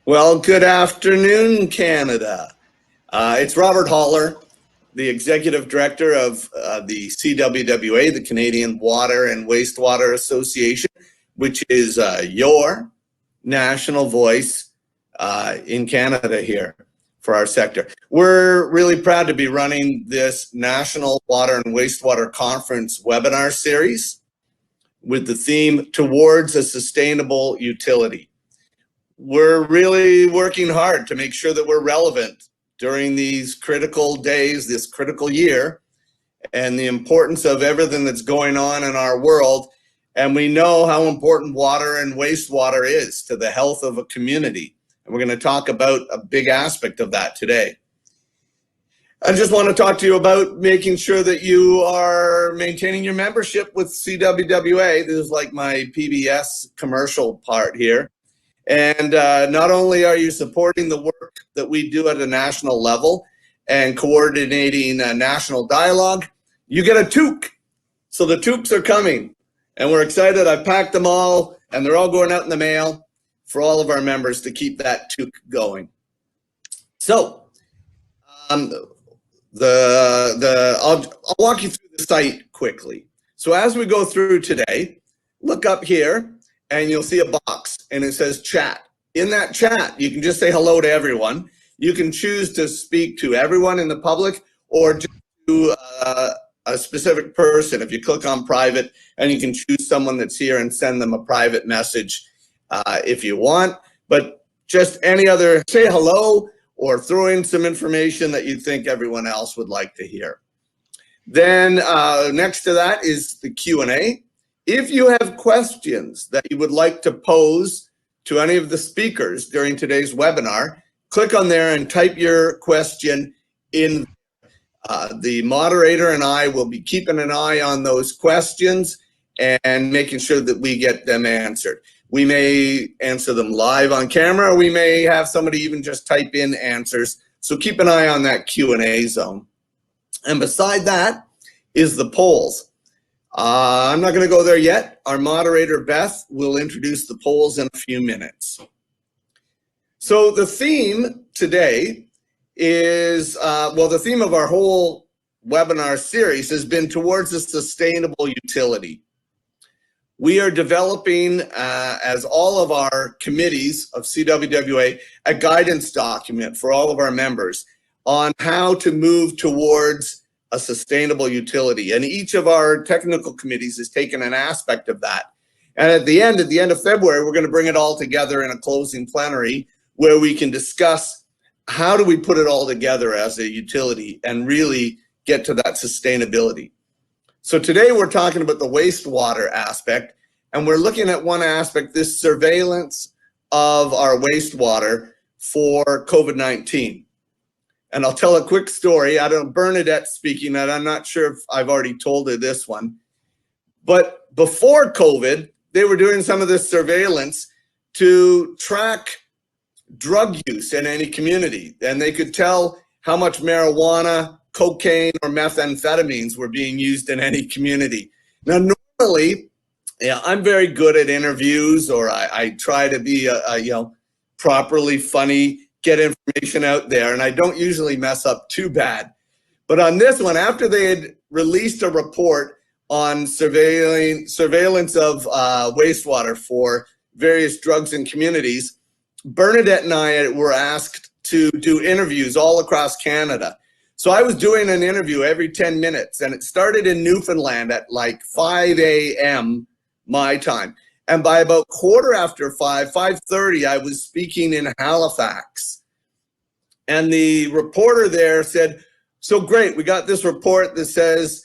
Well, good afternoon, Canada. It's Robert Holler, the Executive Director of the CWWA, the Canadian Water and Wastewater Association, which is your national voice in Canada here for our sector. We're really proud to be running this National Water and Wastewater Conference webinar series with the theme Towards a Sustainable Utility. We're really working hard to make sure that we're relevant during these critical days, this critical year, and the importance of everything that's going on in our world. And we know how important water and wastewater is to the health of a community. And we're going to talk about a big aspect of that today. I just want to talk to you about making sure that you are maintaining your membership with CWWA. This is like my PBS commercial part here. And not only are you supporting the work that we do at a national level and coordinating a national dialogue, you get a toque. So the toques are coming and we're excited. I packed them all and they're all going out in the mail for all of our members to keep that toque going. So I'll walk you through the site quickly. So as we go through today, look up here and you'll see a box and it says chat. In that chat, you can just say hello to everyone. You can choose to speak to everyone in the public or just to a specific person. If you click on private, and you can choose someone that's here and send them a private message if you want. But just any other, say hello or throw in some information that you think everyone else would like to hear. Then next to that is the Q&A. If you have questions that you would like to pose to any of the speakers during today's webinar, click on there and type your question in. The moderator and I will be keeping an eye on those questions and making sure that we get them answered. We may answer them live on camera, or we may have somebody even just type in answers. So keep an eye on that Q&A zone. And beside that is the polls. I'm not going to go there yet. Our moderator, Beth, will introduce the polls in a few minutes. So the theme today is, well, the theme of our whole webinar series has been Towards a Sustainable Utility. We are developing, as all of our committees of CWWA, a guidance document for all of our members on how to move towards a sustainable utility. And each of our technical committees has taken an aspect of that. And at the end of February, we're going to bring it all together in a closing plenary where we can discuss how do we put it all together as a utility and really get to that sustainability. So today we're talking about the wastewater aspect, and we're looking at one aspect, this surveillance of our wastewater for COVID-19. And I'll tell a quick story. Bernadette's speaking, and I'm not sure if I've already told her this one. But before COVID, they were doing some of this surveillance to track drug use in any community. And they could tell how much marijuana, cocaine, or methamphetamines were being used in any community. Now, normally, I'm very good at interviews, or I try to be, properly funny, get information out there, and I don't usually mess up too bad. But on this one, after they had released a report on surveillance of wastewater for various drugs in communities, Bernadette and I were asked to do interviews all across Canada. So I was doing an interview every 10 minutes, and it started in Newfoundland at like 5 a.m. my time. And by about 5:30, I was speaking in Halifax. And the reporter there said, so great, we got this report that says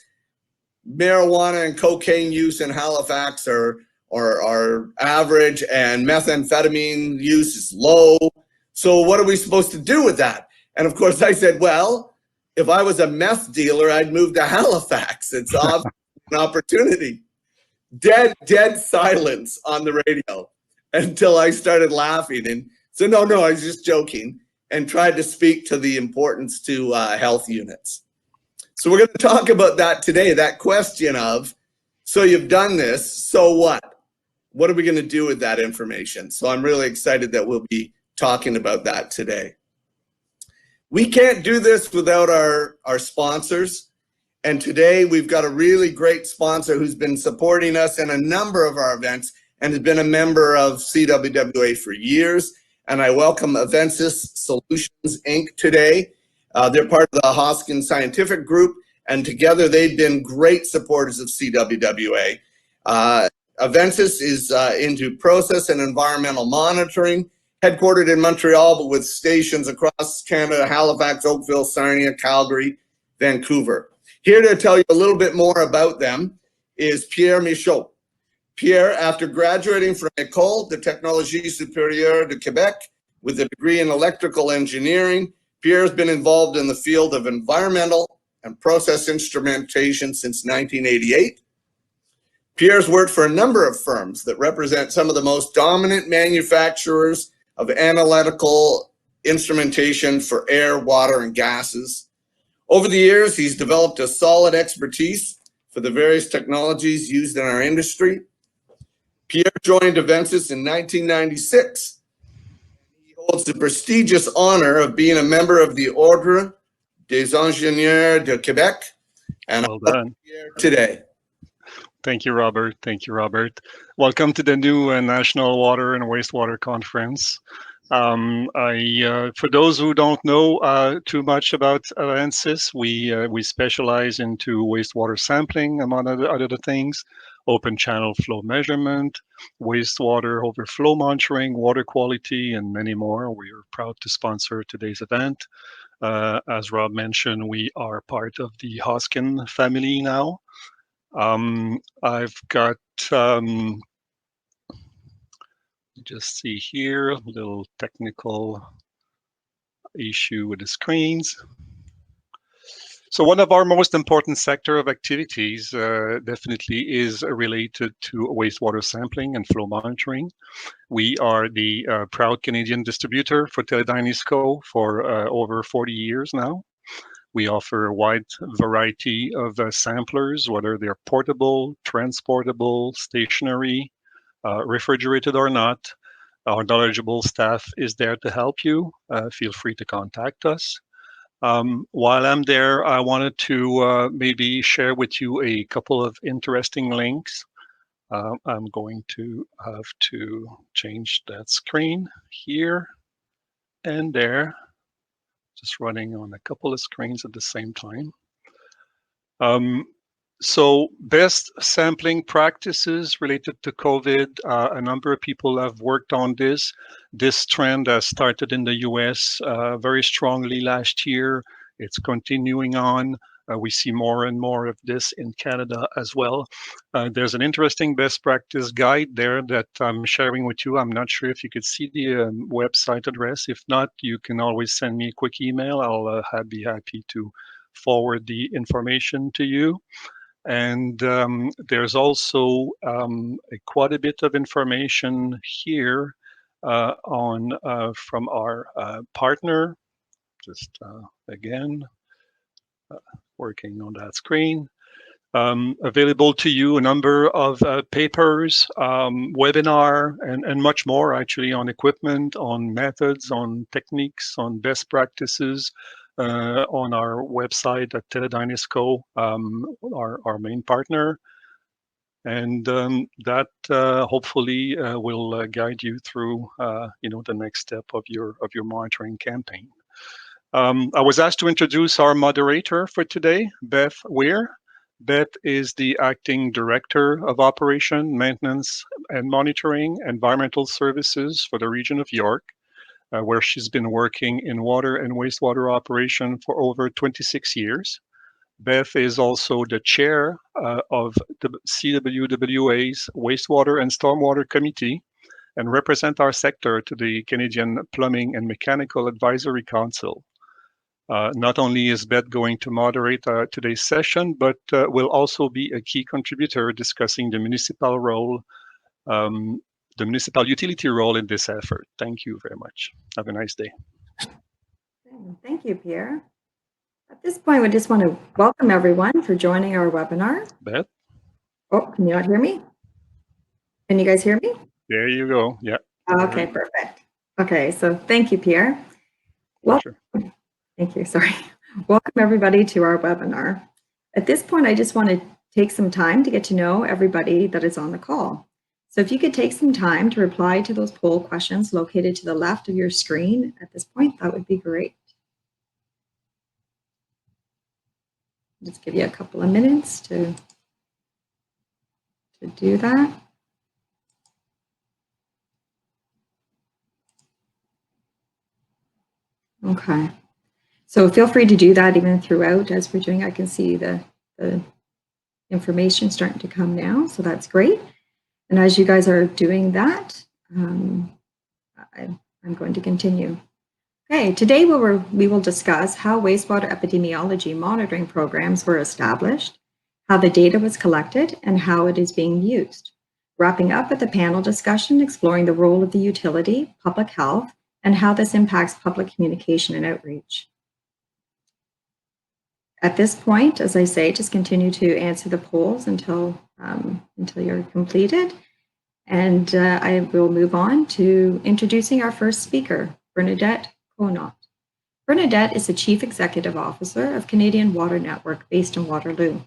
marijuana and cocaine use in Halifax are average and methamphetamine use is low. So what are we supposed to do with that? And of course I said, well, if I was a meth dealer, I'd move to Halifax. It's an opportunity. Dead silence on the radio until I started laughing. And so, no, I was just joking and tried to speak to the importance to health units. So we're going to talk about that today, that question of, so you've done this, so what? What are we going to do with that information? So I'm really excited that we'll be talking about that today. We can't do this without our sponsors. And today we've got a really great sponsor who's been supporting us in a number of our events and has been a member of CWWA for years. And I welcome Avensis Solutions, Inc. today. They're part of the Hoskins Scientific Group, and together they've been great supporters of CWWA. Avensis is into process and environmental monitoring, headquartered in Montreal, but with stations across Canada: Halifax, Oakville, Sarnia, Calgary, Vancouver. Here to tell you a little bit more about them is Pierre Michaud. Pierre, after graduating from École de Technologie Supérieure de Québec with a degree in electrical engineering, Pierre has been involved in the field of environmental and process instrumentation since 1988. Pierre's worked for a number of firms that represent some of the most dominant manufacturers of analytical instrumentation for air, water, and gases. Over the years, he's developed a solid expertise for the various technologies used in our industry. Pierre joined Avensis in 1996. He holds the prestigious honor of being a member of the Ordre des Ingénieurs de Québec. And well done. Pierre today. Thank you, Robert. Thank you, Robert. Welcome to the new National Water and Wastewater Conference. For those who don't know too much about Avensis, we specialize into wastewater sampling, among other things, open channel flow measurement, wastewater overflow monitoring, water quality, and many more. We are proud to sponsor today's event. As Rob mentioned, we are part of the Hoskin family now. I've got, just see here, a little technical issue with the screens. So one of our most important sector of activities definitely is related to wastewater sampling and flow monitoring. We are the proud Canadian distributor for Teledynisco for over 40 years now. We offer a wide variety of samplers, whether they're portable, transportable, stationary, refrigerated or not. Our knowledgeable staff is there to help you. Feel free to contact us. While I'm there, I wanted to maybe share with you a couple of interesting links. I'm going to have to change that screen here and there. Just running on a couple of screens at the same time. So best sampling practices related to COVID, a number of people have worked on this. This trend has started in the US very strongly last year. It's continuing on. We see more and more of this in Canada as well. There's an interesting best practice guide there that I'm sharing with you. I'm not sure if you could see the website address. If not, you can always send me a quick email. I'll be happy to forward the information to you. And there's also quite a bit of information here from our partner. Just again, working on that screen. Available to you a number of papers, webinar, and much more actually on equipment, on methods, on techniques, on best practices on our website at Teledynisco, our main partner. And that hopefully will guide you through the next step of your monitoring campaign. I was asked to introduce our moderator for today, Beth Weir. Beth is the Acting Director of Operation, Maintenance, and Monitoring Environmental Services for the region of York, where she's been working in water and wastewater operation for over 26 years. Beth is also the chair of the CWWA's Wastewater and Stormwater Committee and represent our sector to the Canadian Plumbing and Mechanical Advisory Council. Not only is Beth going to moderate today's session, but will also be a key contributor discussing the municipal role, the municipal utility role in this effort. Thank you very much. Have a nice day. Thank you, Pierre. At this point, we just want to welcome everyone for joining our webinar. Beth? Oh, can you not hear me? Can you guys hear me? There you go. Yeah. Okay, perfect. Okay, so thank you, Pierre. Well, Sure. thank you, sorry. Welcome everybody to our webinar. At this point, I just want to take some time to get to know everybody that is on the call. So if you could take some time to reply to those poll questions located to the left of your screen at this point, that would be great. Just give you a couple of minutes to do that. Okay. So feel free to do that even throughout as we're doing. I can see the information starting to come now, so that's great. And as you guys are doing that, I'm going to continue. Okay, today we will discuss how wastewater epidemiology monitoring programs were established, how the data was collected, and how it is being used. Wrapping up with a panel discussion exploring the role of the utility, public health, and how this impacts public communication and outreach. At this point, as I say, just continue to answer the polls until you're completed. And I will move on to introducing our first speaker, Bernadette Conant. Bernadette is the Chief Executive Officer of Canadian Water Network based in Waterloo.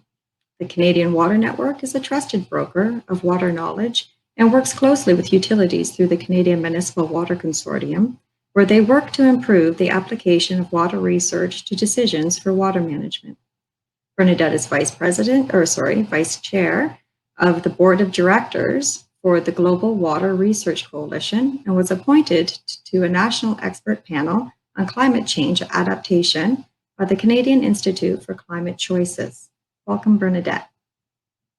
The Canadian Water Network is a trusted broker of water knowledge and works closely with utilities through the Canadian Municipal Water Consortium, where they work to improve the application of water research to decisions for water management. Bernadette is Vice Chair of the Board of Directors for the Global Water Research Coalition and was appointed to a national expert panel on climate change adaptation by the Canadian Institute for Climate Choices. Welcome, Bernadette.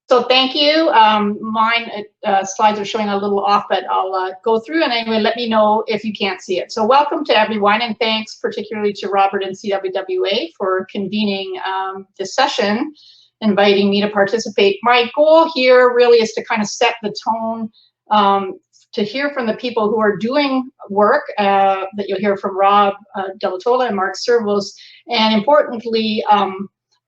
So thank you. Mine slides are showing a little off, but I'll go through and anyway, let me know if you can't see it. So welcome to everyone, and thanks particularly to Robert and CWWA for convening this session, inviting me to participate. My goal here really is to kind of set the tone, to hear from the people who are doing work that you'll hear from Rob Delatola and Mark Servos, and importantly,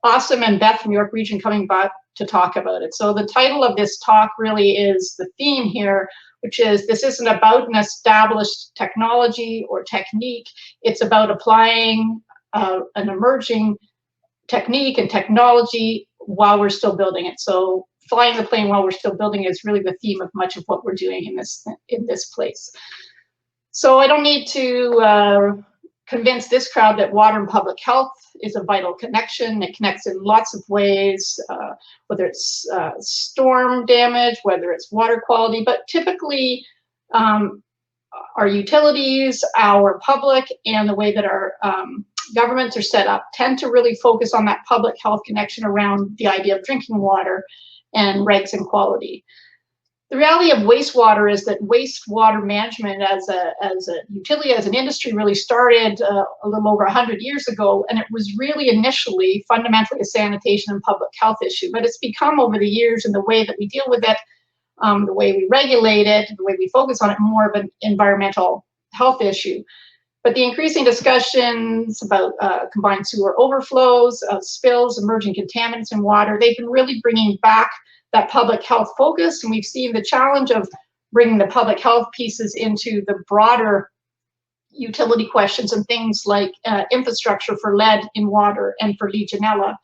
Awesome and Beth from York Region coming back to talk about it. So the title of this talk really is the theme here, which is this isn't about an established technology or technique. It's about applying an emerging technique and technology while we're still building it. So flying the plane while we're still building it is really the theme of much of what we're doing in this place. So I don't need to convince this crowd that water and public health is a vital connection. It connects in lots of ways, whether it's storm damage, whether it's water quality, but typically our utilities, our public, and the way that our governments are set up tend to really focus on that public health connection around the idea of drinking water and regs and quality. The reality of wastewater is that wastewater management as a utility, as an industry, really started a little over 100 years ago, and it was really initially fundamentally a sanitation and public health issue, but it's become over the years, and the way that we deal with it, the way we regulate it, the way we focus on it, more of an environmental health issue. But the increasing discussions about combined sewer overflows, spills, emerging contaminants in water, they've been really bringing back that public health focus, and we've seen the challenge of bringing the public health pieces into the broader utility questions and things like infrastructure for lead in water and for Legionella.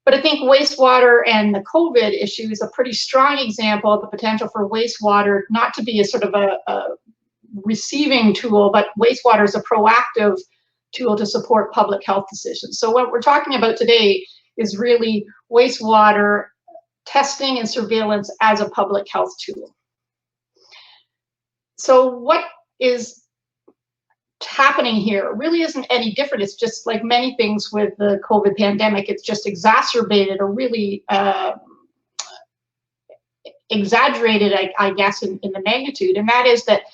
But I think wastewater and the COVID issue is a pretty strong example of the potential for wastewater not to be a sort of a receiving tool, but wastewater is a proactive tool to support public health decisions. So what we're talking about today is really wastewater testing and surveillance as a public health tool. So what is happening here really isn't any different. It's just like many things with the COVID pandemic, it's just exacerbated or really exaggerated, I guess, in the magnitude. And that is that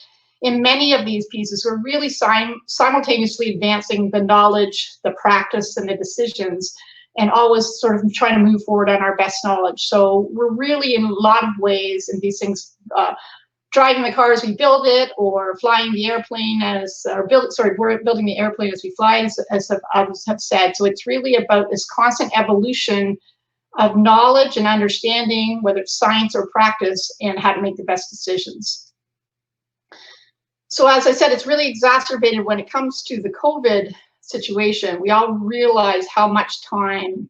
in many of these pieces, we're really simultaneously advancing the knowledge, the practice, and the decisions, and always sort of trying to move forward on our best knowledge. So we're really, in a lot of ways, in these things, driving the car as we build it, or flying the airplane we're building the airplane as we fly, as others have said. So it's really about this constant evolution of knowledge and understanding, whether it's science or practice, and how to make the best decisions. So as I said, it's really exacerbated when it comes to the COVID situation. We all realize how much time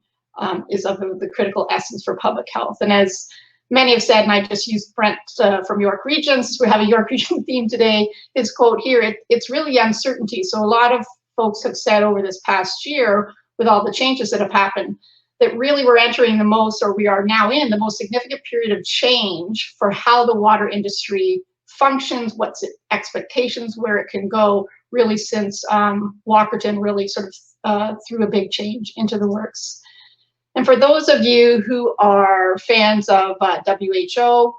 is of the critical essence for public health. And as many have said, and I just used Brent from York Region, since we have a York Region theme today, his quote here, it's really uncertainty. So a lot of folks have said over this past year, with all the changes that have happened, that really we're entering the most, or we are now in the most significant period of change for how the water industry functions, what's its expectations, where it can go, really since Walkerton really sort of threw a big change into the works. And for those of you who are fans of WHO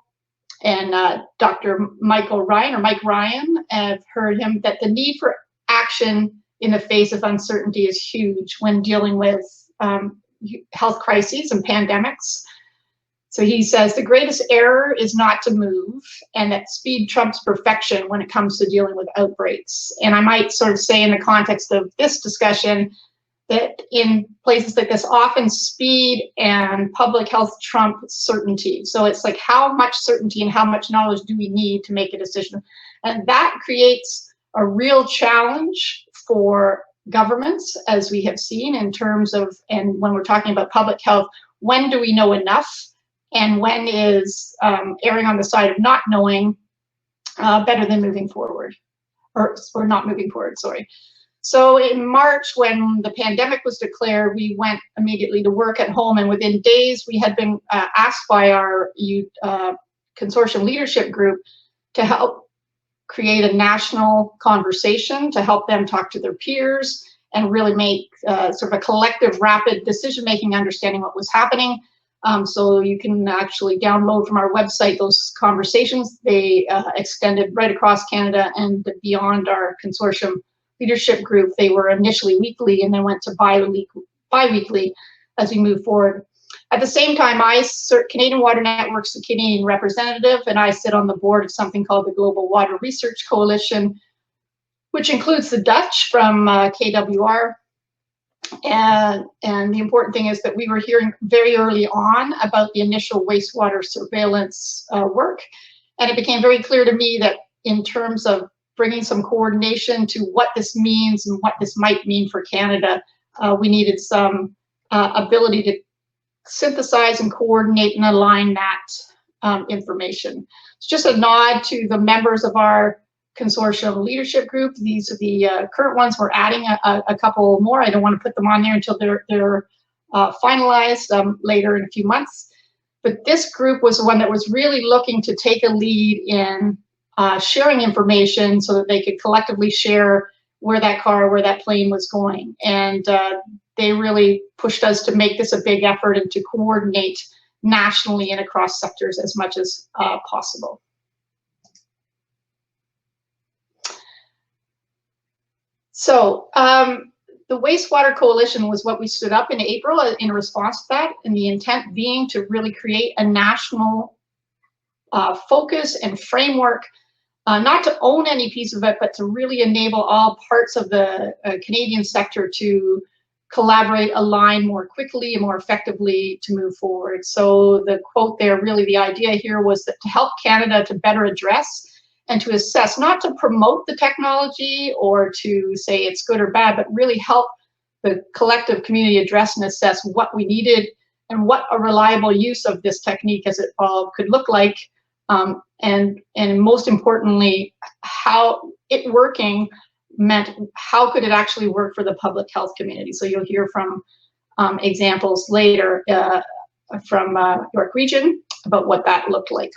and Dr. Mike Ryan, have heard him, that the need for action in the face of uncertainty is huge when dealing with health crises and pandemics. So he says the greatest error is not to move, and that speed trumps perfection when it comes to dealing with outbreaks. And I might sort of say in the context of this discussion that in places like this, often speed and public health trump certainty. So it's like, how much certainty and how much knowledge do we need to make a decision? And that creates a real challenge for governments, as we have seen in terms of, and when we're talking about public health, when do we know enough? And when is erring on the side of not knowing better than moving forward, or not moving forward, sorry. So in March, when the pandemic was declared, we went immediately to work at home, and within days we had been asked by our consortium leadership group to help create a national conversation, to help them talk to their peers and really make sort of a collective, rapid decision-making, understanding what was happening. So you can actually download from our website those conversations. They extended right across Canada and beyond our consortium leadership group. They were initially weekly and then went to bi-weekly as we move forward. At the same time, Canadian Water Network's the Canadian representative, and I sit on the board of something called the Global Water Research Coalition, which includes the Dutch from KWR. And the important thing is that we were hearing very early on about the initial wastewater surveillance work. And it became very clear to me that in terms of bringing some coordination to what this means and what this might mean for Canada, we needed some ability to synthesize and coordinate and align that information. It's just a nod to the members of our consortium leadership group. These are the current ones. We're adding a couple more. I don't want to put them on there until they're finalized later in a few months. But this group was the one that was really looking to take a lead in sharing information so that they could collectively share where that car, where that plane was going. And they really pushed us to make this a big effort and to coordinate nationally and across sectors as much as possible. So the Wastewater Coalition was what we stood up in April in response to that, and the intent being to really create a national focus and framework, not to own any piece of it, but to really enable all parts of the Canadian sector to collaborate, align more quickly and more effectively to move forward. So the quote there, really the idea here was that to help Canada to better address and to assess, not to promote the technology or to say it's good or bad, but really help the collective community address and assess what we needed and what a reliable use of this technique as it all could look like. And most importantly, how it working meant how could it actually work for the public health community. So you'll hear from examples later from York Region about what that looked like.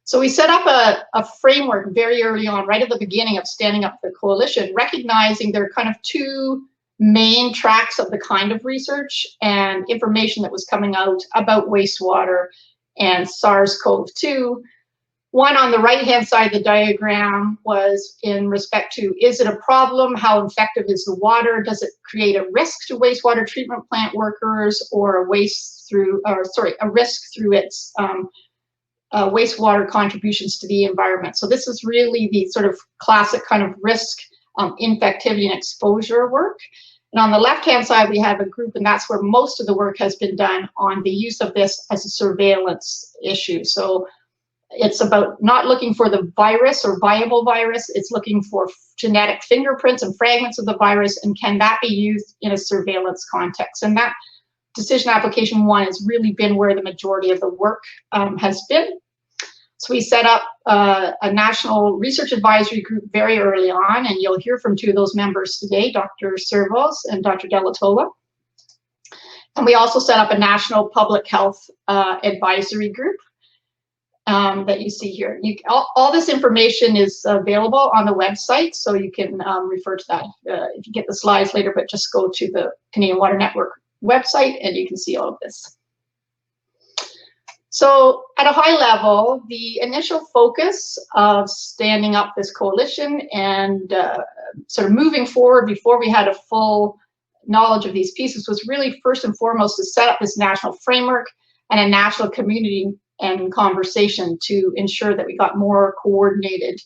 So we set up a framework very early on, right at the beginning of standing up the coalition, recognizing there are kind of two main tracks of the kind of research and information that was coming out about wastewater and SARS-CoV-2. One on the right-hand side of the diagram was in respect to, is it a problem? How effective is the water? Does it create a risk to wastewater treatment plant workers, or a risk through its wastewater contributions to the environment? So this is really the sort of classic kind of risk, infectivity and exposure work. And on the left-hand side, we have a group, and that's where most of the work has been done on the use of this as a surveillance issue. So It's about not looking for the virus or viable virus. It's looking for genetic fingerprints and fragments of the virus, and can that be used in a surveillance context? And that decision application 1 has really been where the majority of the work has been. So we set up a national research advisory group very early on, and you'll hear from 2 of those members today, Dr. Servos and Dr. Delatola. And we also set up a national public health advisory group that you see here. All this information is available on the website, so you can refer to that if you get the slides later, but just go to the Canadian Water Network website and you can see all of this. So at a high level, the initial focus of standing up this coalition and sort of moving forward before we had a full knowledge of these pieces was really first and foremost to set up this national framework and a national community and conversation to ensure that we got more coordinated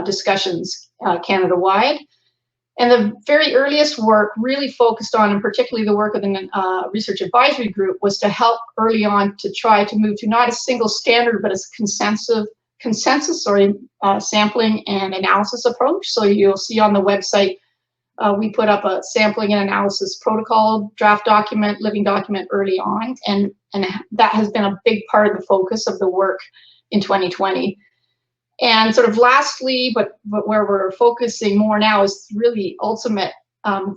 discussions Canada-wide. And the very earliest work really focused on, and particularly the work of the research advisory group, was to help early on to try to move to not a single standard, but a consensus sampling and analysis approach. So you'll see on the website, we put up a sampling and analysis protocol, draft document, living document early on, and that has been a big part of the focus of the work in 2020. And sort of lastly, but where we're focusing more now is really ultimate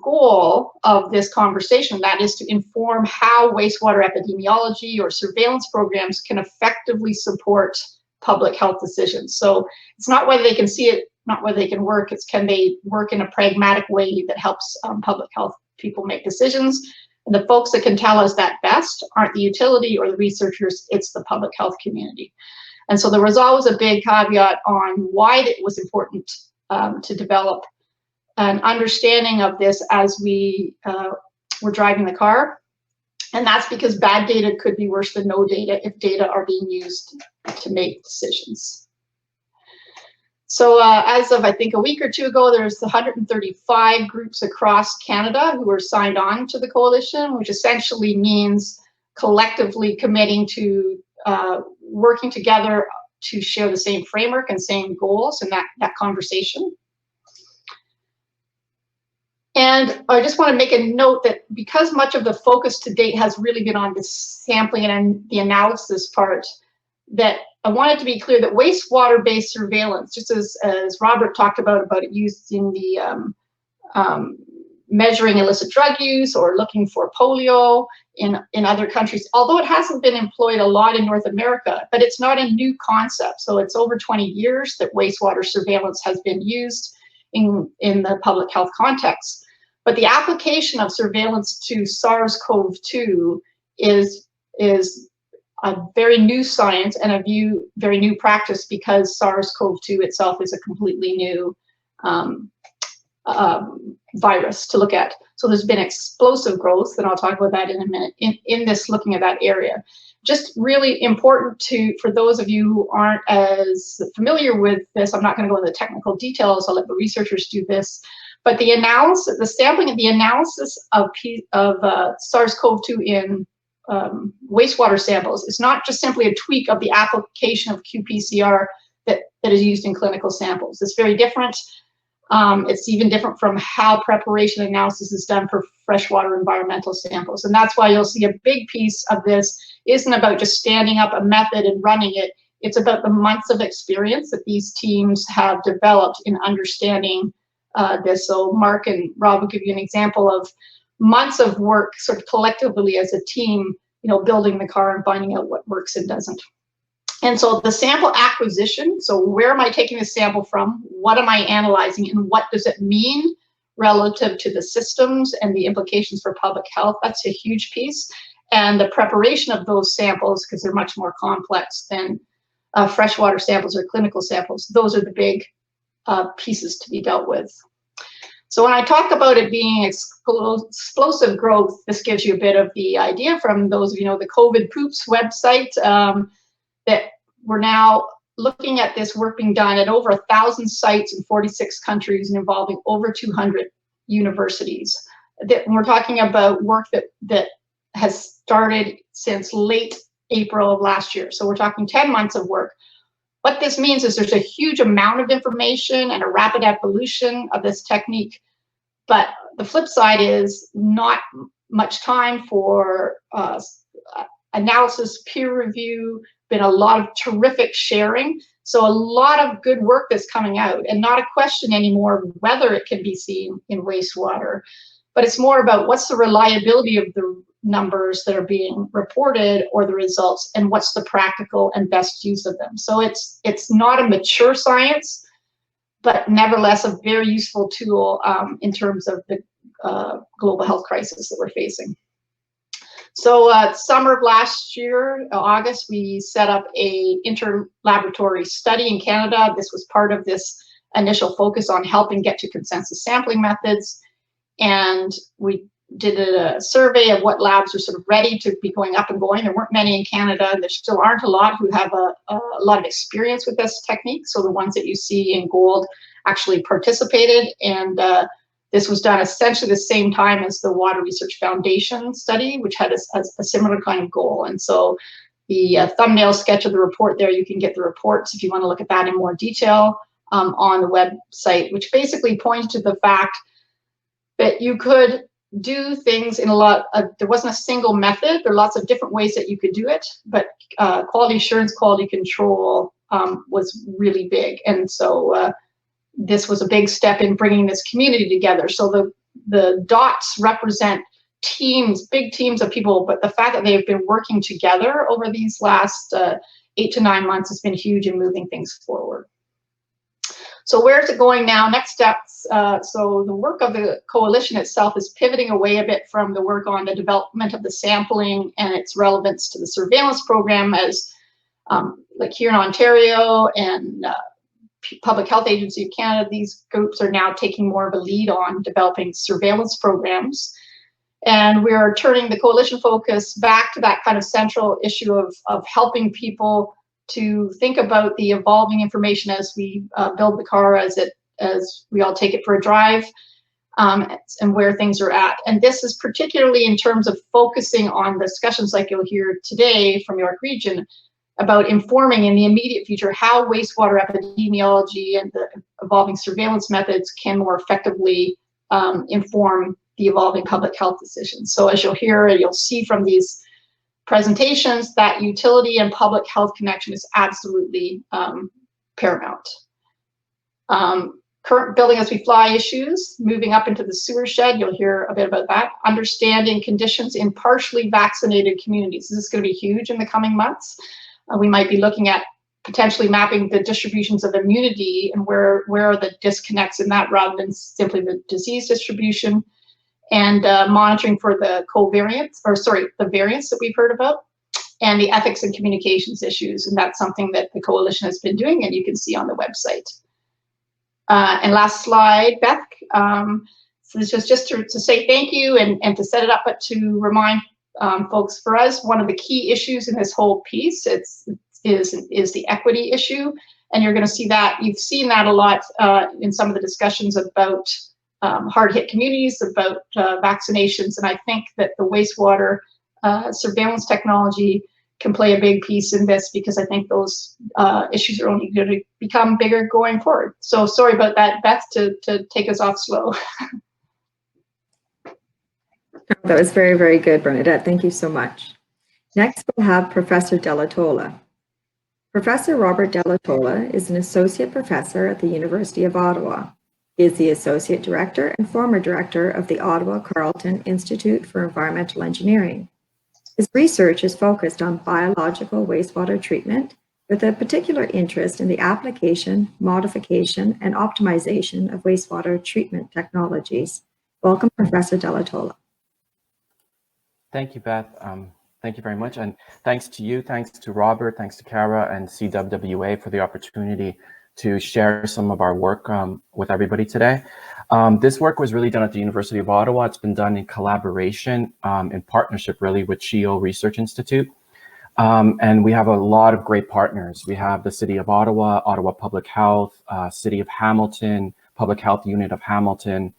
goal of this conversation, that is to inform how wastewater epidemiology or surveillance programs can effectively support public health decisions. So it's not whether they can see it, not whether they can work, it's can they work in a pragmatic way that helps public health people make decisions. And the folks that can tell us that best aren't the utility or the researchers, it's the public health community. And so there was always a big caveat on why it was important to develop an understanding of this as we were driving the car. And that's because bad data could be worse than no data if data are being used to make decisions. So as of, I think, a week or 2 ago, there's 135 groups across Canada who are signed on to the coalition, which essentially means collectively committing to working together to share the same framework and same goals in that conversation. And I just want to make a note that because much of the focus to date has really been on the sampling and the analysis part, that I wanted to be clear that wastewater-based surveillance, just as Robert talked about it using the measuring illicit drug use or looking for polio in other countries, although it hasn't been employed a lot in North America, but it's not a new concept. So it's over 20 years that wastewater surveillance has been used in the public health context. But the application of surveillance to SARS-CoV-2 is a very new science and a very new practice, because SARS-CoV-2 itself is a completely new virus to look at. So there's been explosive growth, and I'll talk about that in a minute, in this looking at that area. Just really important for those of you who aren't as familiar with this, I'm not going to go into the technical details, I'll let the researchers do this, but the analysis, the sampling and the analysis of SARS-CoV-2 in wastewater samples is not just simply a tweak of the application of qPCR that is used in clinical samples. It's very different. It's even different from how preparation analysis is done for freshwater environmental samples. And that's why you'll see a big piece of this isn't about just standing up a method and running it. It's about the months of experience that these teams have developed in understanding this. So Mark and Rob will give you an example of months of work sort of collectively as a team, building the car and finding out what works and doesn't. And so the sample acquisition, so where am I taking the sample from? What am I analyzing, and what does it mean relative to the systems and the implications for public health? That's a huge piece. And the preparation of those samples, because they're much more complex than freshwater samples or clinical samples, those are the big pieces to be dealt with. So when I talk about it being explosive growth, this gives you a bit of the idea from those of the COVID Poops website, that we're now looking at this work being done at over 1,000 sites in 46 countries and involving over 200 universities. We're talking about work that has started since late April of last year. So we're talking 10 months of work. What this means is there's a huge amount of information and a rapid evolution of this technique, but the flip side is not much time for analysis, peer review, been a lot of terrific sharing. So a lot of good work that's coming out, and not a question anymore of whether it can be seen in wastewater, but it's more about what's the reliability of the numbers that are being reported or the results, and what's the practical and best use of them. So it's not a mature science, but nevertheless a very useful tool in terms of the global health crisis that we're facing. So summer of last year, August, we set up a interlaboratory study in Canada. This was part of this initial focus on helping get to consensus sampling methods. And we did a survey of what labs are sort of ready to be going up and going. There weren't many in Canada. There still aren't a lot who have a lot of experience with this technique. So the ones that you see in gold actually participated, and this was done essentially the same time as the Water Research Foundation study, which had a similar kind of goal. And so the thumbnail sketch of the report there, you can get the reports if you want to look at that in more detail on the website, which basically points to the fact that you could do things in a lot of, there wasn't a single method. There are lots of different ways that you could do it, but quality assurance, quality control was really big. And so this was a big step in bringing this community together. So the dots represent teams, big teams of people, but the fact that they've been working together over these last 8 to 9 months has been huge in moving things forward. So where's it going now? Next steps. So the work of the coalition itself is pivoting away a bit from the work on the development of the sampling and its relevance to the surveillance program, as like here in Ontario and Public Health Agency of Canada, these groups are now taking more of a lead on developing surveillance programs. And we are turning the coalition focus back to that kind of central issue of helping people to think about the evolving information as we build the car, as we all take it for a drive, and where things are at. And this is particularly in terms of focusing on discussions like you'll hear today from York Region about informing in the immediate future how wastewater epidemiology and the evolving surveillance methods can more effectively inform the evolving public health decisions. So as you'll hear, you'll see from these presentations that utility and public health connection is absolutely paramount. Current building as we fly issues, moving up into the sewer shed, you'll hear a bit about that. Understanding conditions in partially vaccinated communities. This is going to be huge in the coming months. We might be looking at potentially mapping the distributions of immunity and where are the disconnects in that rather than simply the disease distribution, and monitoring for the the variants that we've heard about, and the ethics and communications issues. And that's something that the coalition has been doing, and you can see on the website. And last slide, Beth. So this was just to say thank you and to set it up, but to remind folks, for us, one of the key issues in this whole piece is the equity issue. And you're going to see that, you've seen that a lot in some of the discussions about hard-hit communities, about vaccinations. And I think that the wastewater surveillance technology can play a big piece in this, because I think those issues are only going to become bigger going forward. So sorry about that, Beth, to take us off slow. That was very, very good, Bernadette. Thank you so much. Next, we'll have Professor Della Tolla. Professor Robert Della Tolla is an associate professor at the University of Ottawa. He is the associate director and former director of the Ottawa Carleton Institute for Environmental Engineering. His research is focused on biological wastewater treatment, with a particular interest in the application, modification, and optimization of wastewater treatment technologies. Welcome, Professor Della Tolla. Thank you, Beth. Thank you very much. And thanks to you, thanks to Robert, thanks to Kara and CWWA for the opportunity to share some of our work with everybody today. This work was really done at the University of Ottawa. It's been done in collaboration, in partnership really with CHEO Research Institute. And we have a lot of great partners. We have the City of Ottawa, Ottawa Public Health, City of Hamilton, Public Health Unit of Hamilton.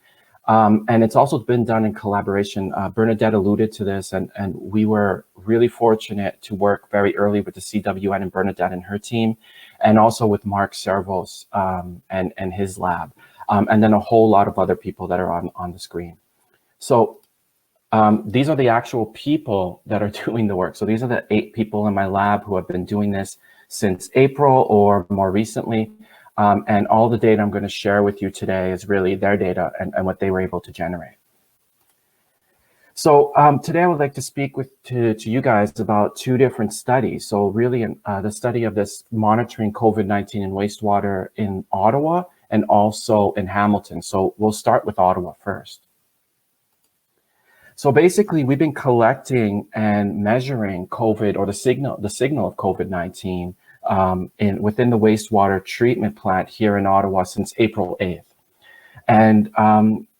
And it's also been done in collaboration. Bernadette alluded to this, and we were really fortunate to work very early with the CWN and Bernadette and her team, and also with Mark Servos and his lab, and then a whole lot of other people that are on the screen. So these are the actual people that are doing the work. So these are the 8 people in my lab who have been doing this since April or more recently. And all the data I'm going to share with you today is really their data and what they were able to generate. So today I would like to speak to you guys about 2 different studies. So really the study of this monitoring COVID-19 in wastewater in Ottawa and also in Hamilton. So we'll start with Ottawa first. So basically, we've been collecting and measuring COVID, or the signal of COVID-19 within the wastewater treatment plant here in Ottawa since April 8th. And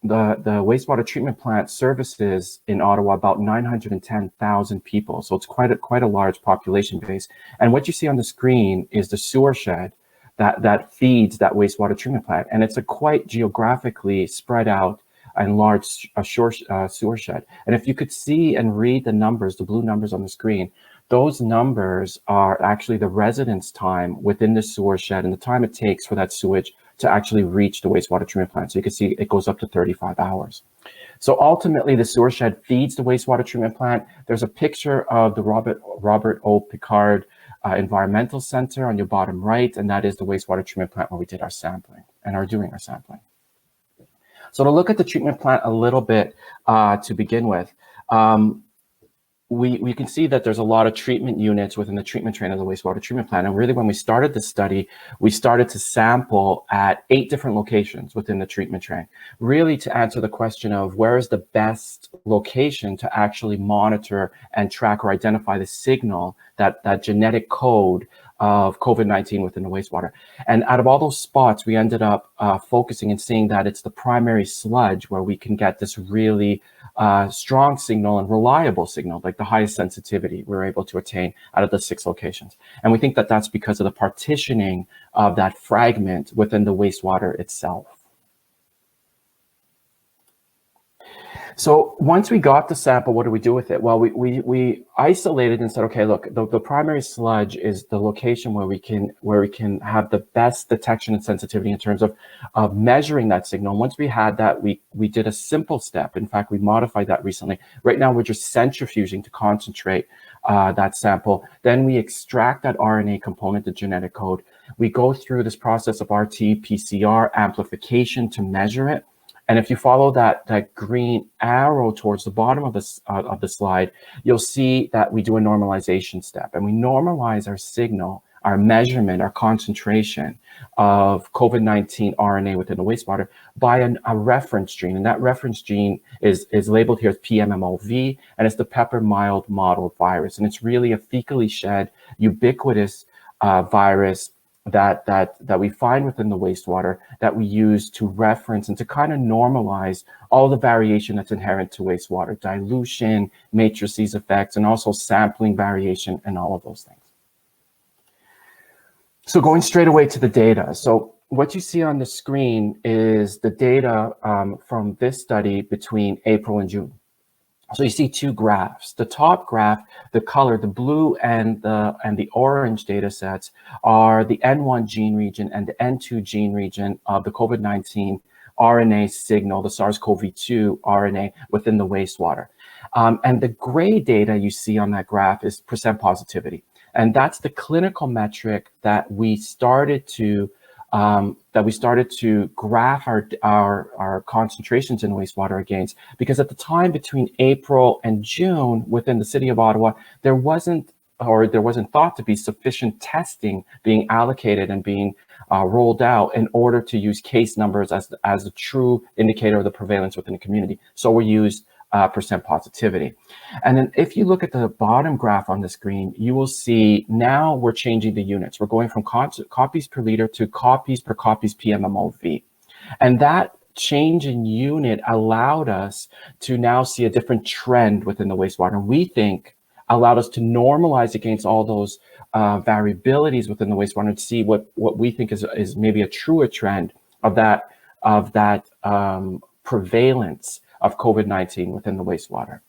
the wastewater treatment plant services in Ottawa about 910,000 people. So it's quite a large population base. And what you see on the screen is the sewer shed that feeds that wastewater treatment plant. And it's a quite geographically spread out and large sewer shed. And if you could see and read the numbers, the blue numbers on the screen, those numbers are actually the residence time within the sewer shed and the time it takes for that sewage to actually reach the wastewater treatment plant. So you can see it goes up to 35 hours. So ultimately, the sewer shed feeds the wastewater treatment plant. There's a picture of the Robert O. Picard Environmental Center on your bottom right, and that is the wastewater treatment plant where we did our sampling and are doing our sampling. So to look at the treatment plant a little bit to begin with, we can see that there's a lot of treatment units within the treatment train of the wastewater treatment plant. And really, when we started this study, we started to sample at 8 different locations within the treatment train, really to answer the question of where is the best location to actually monitor and track or identify the signal, that genetic code of COVID-19 within the wastewater. And out of all those spots, we ended up focusing and seeing that it's the primary sludge where we can get this really strong signal and reliable signal, like the highest sensitivity we're able to attain out of the 6 locations. And we think that that's because of the partitioning of that fragment within the wastewater itself. So once we got the sample, what do we do with it? Well, we isolated and said, okay, look, the primary sludge is the location where we can have the best detection and sensitivity in terms of measuring that signal. Once we had that, we did a simple step. In fact, we modified that recently. Right now, we're just centrifuging to concentrate that sample. Then we extract that RNA component, the genetic code. We go through this process of RT-PCR amplification to measure it. And if you follow that green arrow towards the bottom of the slide, you'll see that we do a normalization step, and we normalize our signal, our measurement, our concentration of COVID-19 RNA within the wastewater by a reference gene. And that reference gene is labeled here as PMMOV, and it's the pepper mild mottled virus. And it's really a fecally shed, ubiquitous virus that we find within the wastewater that we use to reference and to kind of normalize all the variation that's inherent to wastewater, dilution, matrices effects, and also sampling variation and all of those things. So going straight away to the data. So what you see on the screen is the data from this study between April and June. So you see 2 graphs. The top graph, the color, the blue and the orange data sets are the N1 gene region and the N2 gene region of the COVID-19 RNA signal, the SARS-CoV-2 RNA within the wastewater. And the gray data you see on that graph is % positivity. And that's the clinical metric that we started to graph our concentrations in wastewater against, because at the time between April and June within the city of Ottawa, there wasn't thought to be sufficient testing being allocated and being rolled out in order to use case numbers as a true indicator of the prevalence within the community. So we used % positivity. And then if you look at the bottom graph on the screen, you will see now we're changing the units. We're going from copies per liter to copies per copies PMMOV. And that change in unit allowed us to now see a different trend within the wastewater. And we think allowed us to normalize against all those variabilities within the wastewater and see what we think is maybe a truer trend of that prevalence of COVID-19 within the wastewater.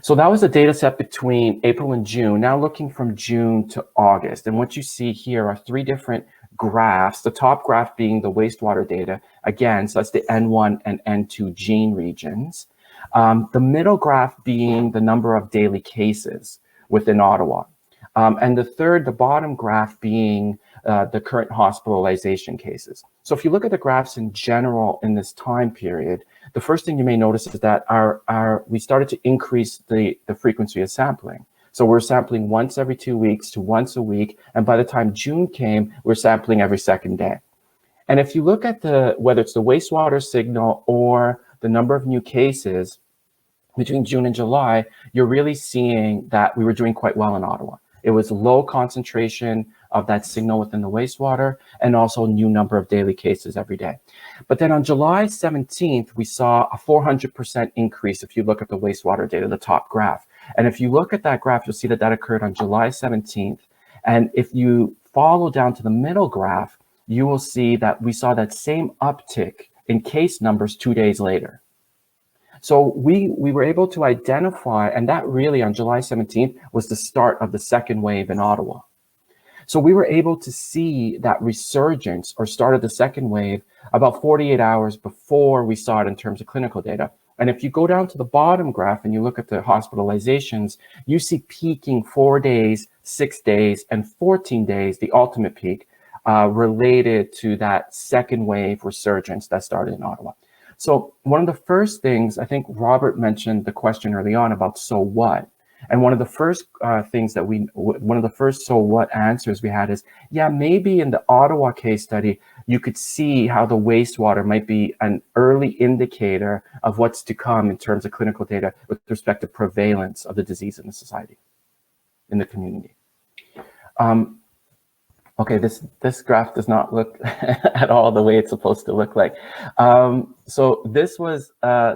So that was a data set between April and June. Now looking from June to August. And what you see here are 3 different graphs, the top graph being the wastewater data. Again, so that's the N1 and N2 gene regions. The middle graph being the number of daily cases within Ottawa. And the bottom graph being the current hospitalization cases. So if you look at the graphs in general in this time period, the first thing you may notice is that we started to increase the frequency of sampling. So we're sampling once every 2 weeks to once a week. And by the time June came, we're sampling every second day. And if you look at whether it's the wastewater signal or the number of new cases between June and July, you're really seeing that we were doing quite well in Ottawa. It was low concentration of that signal within the wastewater and also new number of daily cases every day. But then on July 17th, we saw a 400% increase if you look at the wastewater data, the top graph. And if you look at that graph, you'll see that that occurred on July 17th. And if you follow down to the middle graph, you will see that we saw that same uptick in case numbers 2 days later. So we were able to identify, and that really on July 17th was the start of the second wave in Ottawa. So we were able to see that resurgence or start of the second wave about 48 hours before we saw it in terms of clinical data. And if you go down to the bottom graph and you look at the hospitalizations, you see peaking 4 days, 6 days, and 14 days, the ultimate peak, related to that second wave resurgence that started in Ottawa. So one of the first things, I think Robert mentioned the question early on about so what? And one of the first one of the first so what answers we had is, yeah, maybe in the Ottawa case study, you could see how the wastewater might be an early indicator of what's to come in terms of clinical data with respect to prevalence of the disease in the society, in the community. Okay, this graph does not look at all the way it's supposed to look like. So this was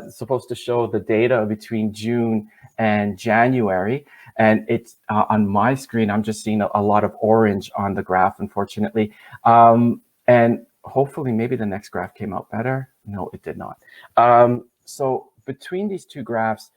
supposed to show the data between June and January. And it's on my screen, I'm just seeing a lot of orange on the graph, unfortunately. And hopefully maybe the next graph came out better. No, it did not. So between these two graphs,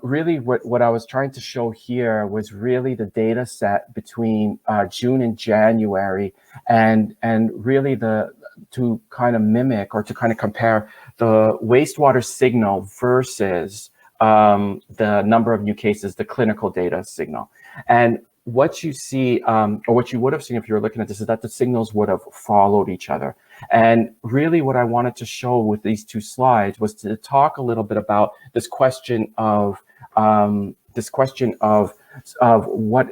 really what I was trying to show here was really the data set between June and January, and really to kind of mimic or to kind of compare the wastewater signal versus the number of new cases, the clinical data signal. And what you see, or what you would have seen if you were looking at this, is that the signals would have followed each other. And really what I wanted to show with these two slides was to talk a little bit about this question of what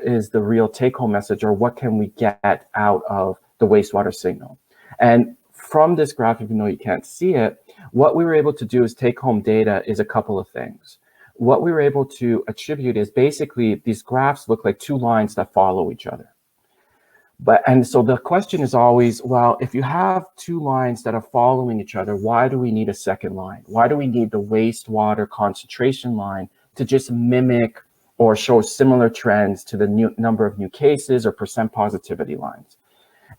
is the real take-home message, or what can we get out of the wastewater signal. And from this graph, even though you can't see it, what we were able to do is take home data is a couple of things. What we were able to attribute is basically these graphs look like two lines that follow each other. And so the question is always, well, if you have two lines that are following each other, why do we need a second line? Why do we need the wastewater concentration line to just mimic or show similar trends to the number of new cases or percent positivity lines?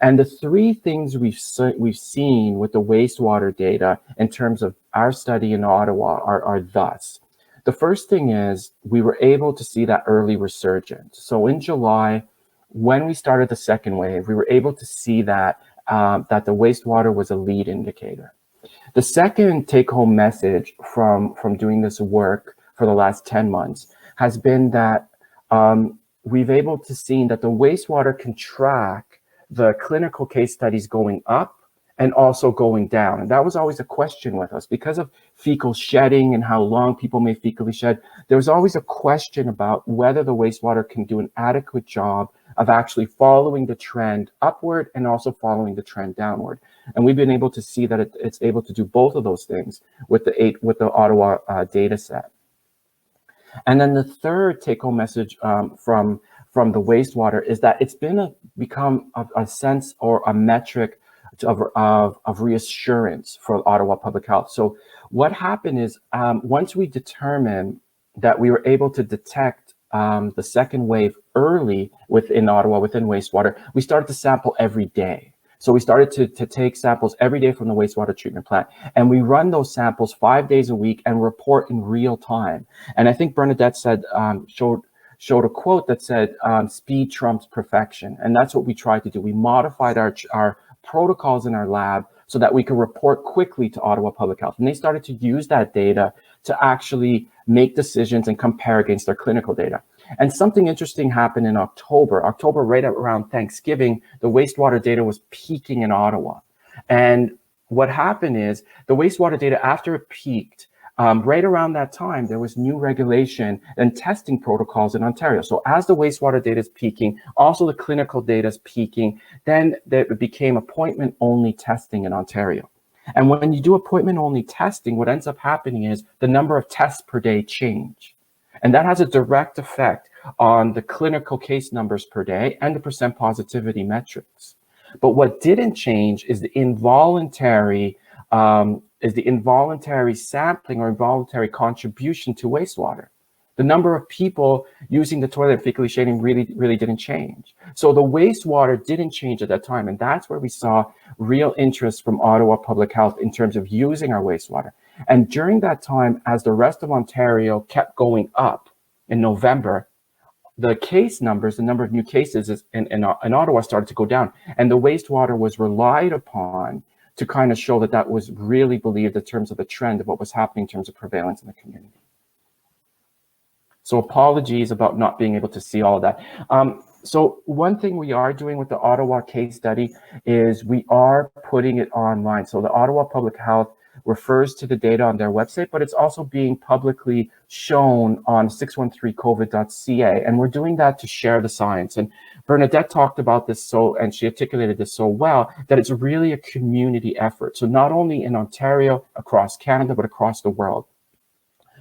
And the three things we've seen with the wastewater data in terms of our study in Ottawa are thus. The first thing is we were able to see that early resurgence. So in July, when we started the second wave, we were able to see that that the wastewater was a lead indicator. The second take-home message from doing this work for the last 10 months has been that we've able to see that the wastewater can track the clinical case studies going up and also going down. And that was always a question with us because of fecal shedding and how long people may fecally shed. There was always a question about whether the wastewater can do an adequate job of actually following the trend upward and also following the trend downward. And we've been able to see that it's able to do both of those things with the Ottawa data set. And then the third take-home message from the wastewater is that it's become a sense or a metric of reassurance for Ottawa Public Health. So what happened is once we determined that we were able to detect the second wave early within Ottawa, within wastewater, we started to sample every day. So we started to take samples every day from the wastewater treatment plant, and we run those samples 5 days a week and report in real time. And I think Bernadette said, showed a quote that said, speed trumps perfection. And that's what we tried to do. We modified our protocols in our lab so that we could report quickly to Ottawa Public Health. And they started to use that data to actually make decisions and compare against their clinical data. And something interesting happened in October. October, right around Thanksgiving, the wastewater data was peaking in Ottawa. And what happened is the wastewater data, after it peaked, right around that time, there was new regulation and testing protocols in Ontario. So as the wastewater data is peaking, also the clinical data is peaking, then it became appointment-only testing in Ontario. And when you do appointment-only testing, what ends up happening is the number of tests per day change. And that has a direct effect on the clinical case numbers per day and the percent positivity metrics. But what didn't change is the involuntary sampling or involuntary contribution to wastewater. The number of people using the toilet and fecally shading really didn't change. So the wastewater didn't change at that time. And that's where we saw real interest from Ottawa Public Health in terms of using our wastewater. And during that time, as the rest of Ontario kept going up in November, the case numbers, the number of new cases in Ottawa started to go down. And the wastewater was relied upon to kind of show that that was really believed in terms of the trend of what was happening in terms of prevalence in the community. So apologies about not being able to see all of that. So one thing we are doing with the Ottawa case study is we are putting it online. So the Ottawa Public Health refers to the data on their website, but it's also being publicly shown on 613covid.ca. And we're doing that to share the science. And Bernadette talked about this and she articulated this so well, that it's really a community effort. So not only in Ontario, across Canada, but across the world.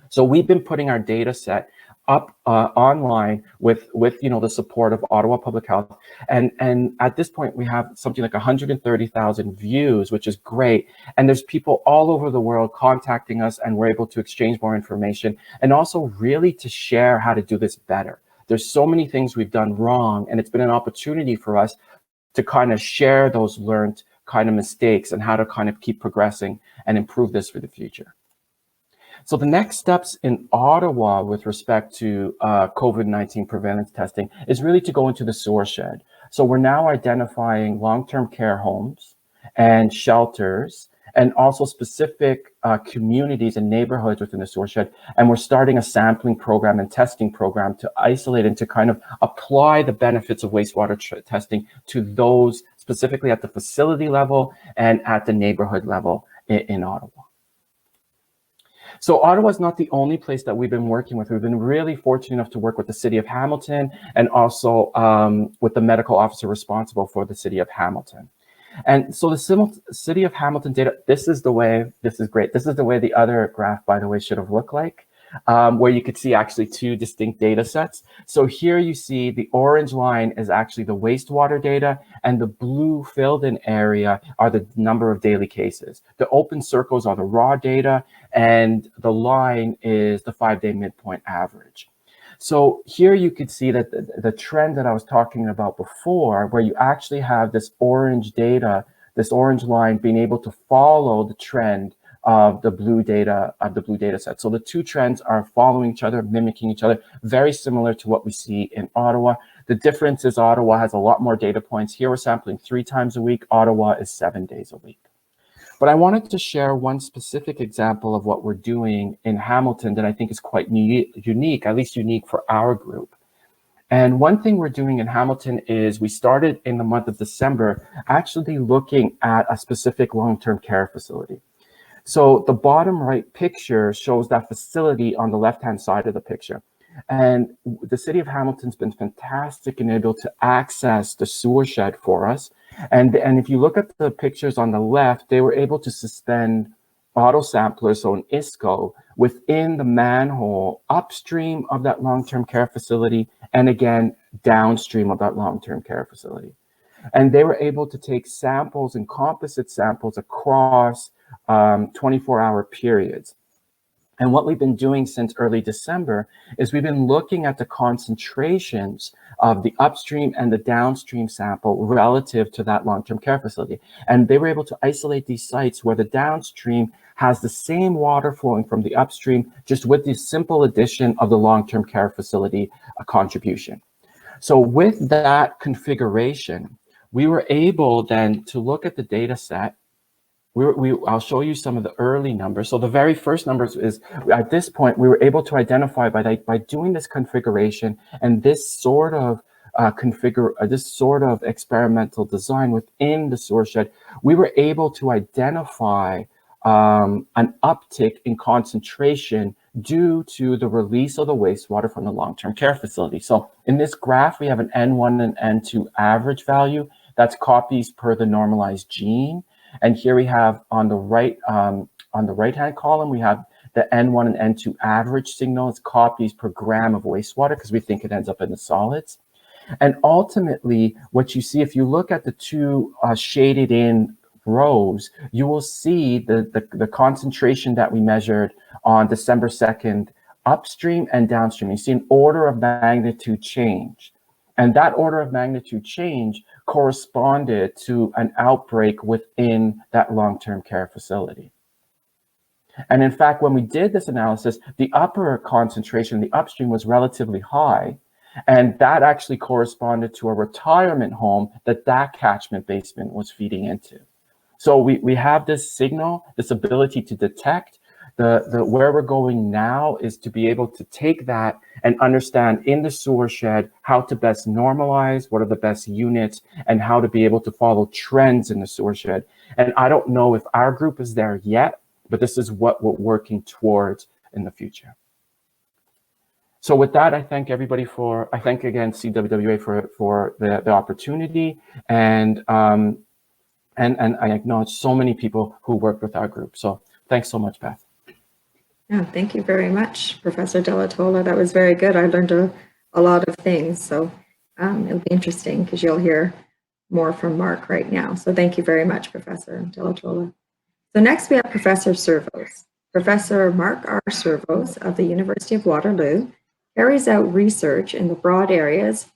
So we've been putting our data set up online with the support of Ottawa Public Health, and at this point we have something like 130,000 views, which is great. And there's people all over the world contacting us, and we're able to exchange more information and also really to share how to do this better. There's so many things we've done wrong, and it's been an opportunity for us to kind of share those learned kind of mistakes and how to kind of keep progressing and improve this for the future. So the next steps in Ottawa with respect to COVID-19 prevalence testing is really to go into the sewer shed. So we're now identifying long-term care homes and shelters and also specific communities and neighborhoods within the sewer shed. And we're starting a sampling program and testing program to isolate and to kind of apply the benefits of wastewater testing to those specifically at the facility level and at the neighborhood level in Ottawa. So Ottawa is not the only place that we've been working with. We've been really fortunate enough to work with the City of Hamilton and also with the medical officer responsible for the City of Hamilton. And so the City of Hamilton data, this is great. This is the way the other graph, by the way, should have looked like, where you could see actually two distinct data sets. So here you see the orange line is actually the wastewater data, and the blue filled in area are the number of daily cases. The open circles are the raw data, and the line is the 5-day midpoint average. So here you could see that the trend that I was talking about before, where you actually have this orange data, this orange line being able to follow the trend of the blue data set. So the two trends are following each other, mimicking each other, very similar to what we see in Ottawa. The difference is Ottawa has a lot more data points. Here we're sampling 3 times a week. Ottawa is 7 days a week. But I wanted to share one specific example of what we're doing in Hamilton that I think is quite unique, at least unique for our group. And one thing we're doing in Hamilton is we started in the month of December actually looking at a specific long-term care facility. So the bottom right picture shows that facility on the left-hand side of the picture. And the City of Hamilton's been fantastic in able to access the sewer shed for us. And if you look at the pictures on the left, they were able to suspend auto samplers, so an ISCO, within the manhole upstream of that long-term care facility, and again, downstream of that long-term care facility. And they were able to take samples and composite samples across 24-hour periods. And what we've been doing since early December is we've been looking at the concentrations of the upstream and the downstream sample relative to that long-term care facility. And they were able to isolate these sites where the downstream has the same water flowing from the upstream, just with the simple addition of the long-term care facility contribution. So with that configuration, we were able then to look at the data set. I'll show you some of the early numbers. So the very first numbers is, at this point, we were able to identify by doing this configuration and this sort of this sort of experimental design within the sewer shed, we were able to identify an uptick in concentration due to the release of the wastewater from the long-term care facility. So in this graph, we have an N1 and N2 average value. That's copies per the normalized gene. And here we have on the right-hand column, we have the N1 and N2 average signal. It's copies per gram of wastewater because we think it ends up in the solids. And ultimately, what you see, if you look at the two shaded in rows, you will see the concentration that we measured on December 2nd, upstream and downstream. You see an order of magnitude change. And that order of magnitude change corresponded to an outbreak within that long-term care facility. And in fact, when we did this analysis, the upper concentration, the upstream, was relatively high. And that actually corresponded to a retirement home that catchment basement was feeding into. So we have this signal, this ability to detect. Where we're going now is to be able to take that and understand in the sewer shed how to best normalize, what are the best units, and how to be able to follow trends in the sewer shed. And I don't know if our group is there yet, but this is what we're working towards in the future. So with that, I thank everybody I thank again CWWA for the opportunity, and I acknowledge so many people who worked with our group. So thanks so much, Beth. Yeah, thank you very much, Professor Della Tolla. That was very good. I learned a lot of things. So it'll be interesting because you'll hear more from Mark right now. So thank you very much, Professor Della Tolla. So next we have Professor Servos. Professor Mark R. Servos of the University of Waterloo carries out research in the broad areas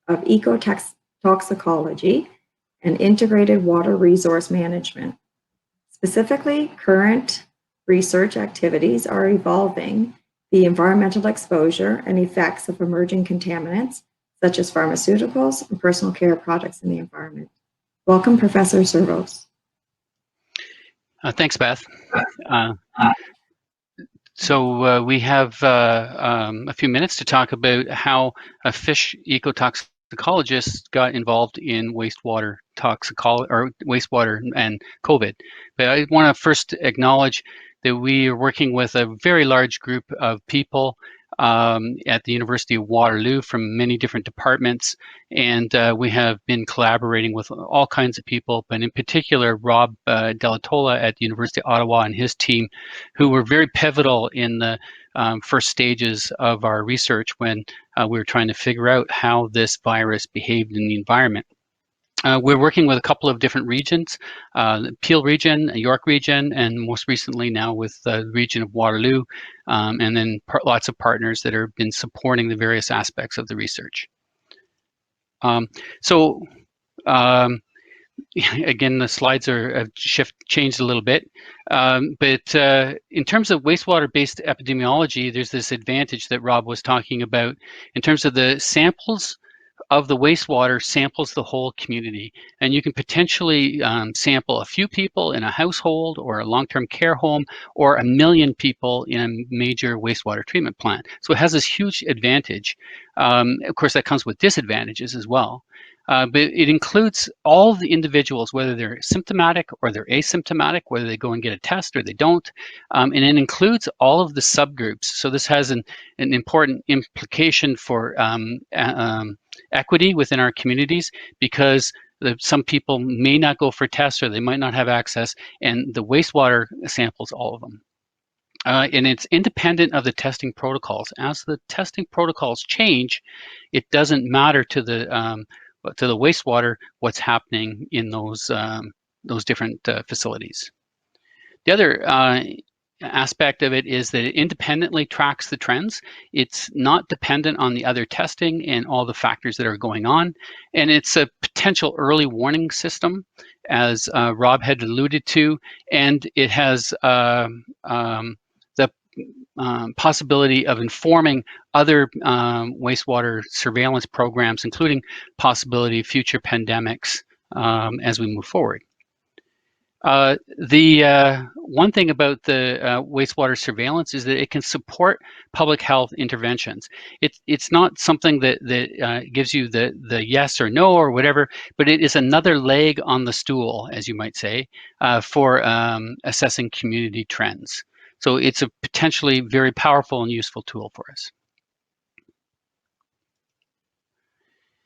of ecotoxicology and integrated water resource management. Specifically, current research activities are evolving the environmental exposure and effects of emerging contaminants, such as pharmaceuticals and personal care products in the environment. Welcome, Professor Servos. Thanks, Beth. So we have a few minutes to talk about how a fish ecotoxicologist got involved in wastewater toxicology or wastewater and COVID. But I want to first acknowledge that we are working with a very large group of people at the University of Waterloo from many different departments, and we have been collaborating with all kinds of people, but in particular Rob Della Tolla at the University of Ottawa and his team, who were very pivotal in the first stages of our research when we were trying to figure out how this virus behaved in the environment. We're working with a couple of different regions, the Peel region, York region, and most recently now with the region of Waterloo, and then lots of partners that have been supporting the various aspects of the research. Again, the slides have changed a little bit, but in terms of wastewater-based epidemiology, there's this advantage that Rob was talking about in terms of the samples of the wastewater samples the whole community, and you can potentially sample a few people in a household or a long-term care home or 1 million people in a major wastewater treatment plant. So it has this huge advantage. Of course, that comes with disadvantages as well. But it includes all the individuals, whether they're symptomatic or they're asymptomatic, whether they go and get a test or they don't. And it includes all of the subgroups. So this has an important implication for equity within our communities, because some people may not go for tests or they might not have access, and the wastewater samples all of them. And it's independent of the testing protocols. As the testing protocols change, it doesn't matter to the wastewater what's happening in those different facilities. The other aspect of it is that it independently tracks the trends. It's not dependent on the other testing and all the factors that are going on. And it's a potential early warning system, as Rob had alluded to, and it has the possibility of informing other wastewater surveillance programs, including possibility of future pandemics as we move forward. The one thing about the wastewater surveillance is that it can support public health interventions. It's not something that gives you the yes or no or whatever, but it is another leg on the stool, as you might say, for assessing community trends. So it's a potentially very powerful and useful tool for us.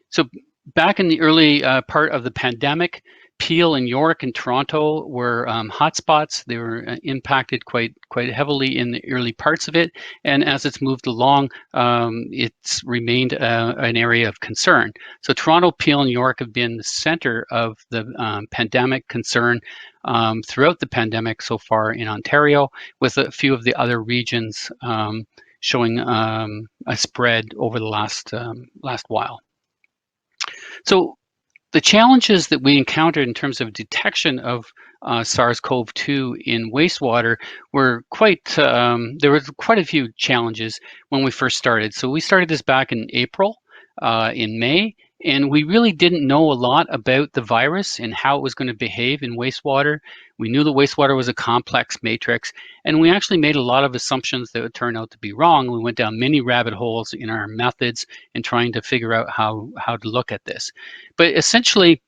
So back in the early part of the pandemic, Peel and York and Toronto were hotspots. They were impacted quite heavily in the early parts of it, and as it's moved along, it's remained an area of concern. So Toronto, Peel, and York have been the center of the pandemic concern throughout the pandemic so far in Ontario, with a few of the other regions showing a spread over the last while. So the challenges that we encountered in terms of detection of SARS-CoV-2 in wastewater were there were quite a few challenges when we first started. So we started this back in April, in May, and we really didn't know a lot about the virus and how it was going to behave in wastewater. We knew the wastewater was a complex matrix, and we actually made a lot of assumptions that would turn out to be wrong. We went down many rabbit holes in our methods in trying to figure out how to look at this. But essentially,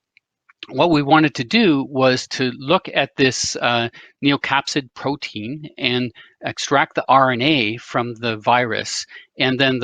what we wanted to do was to look at this neocapsid protein and extract the RNA from the virus, and then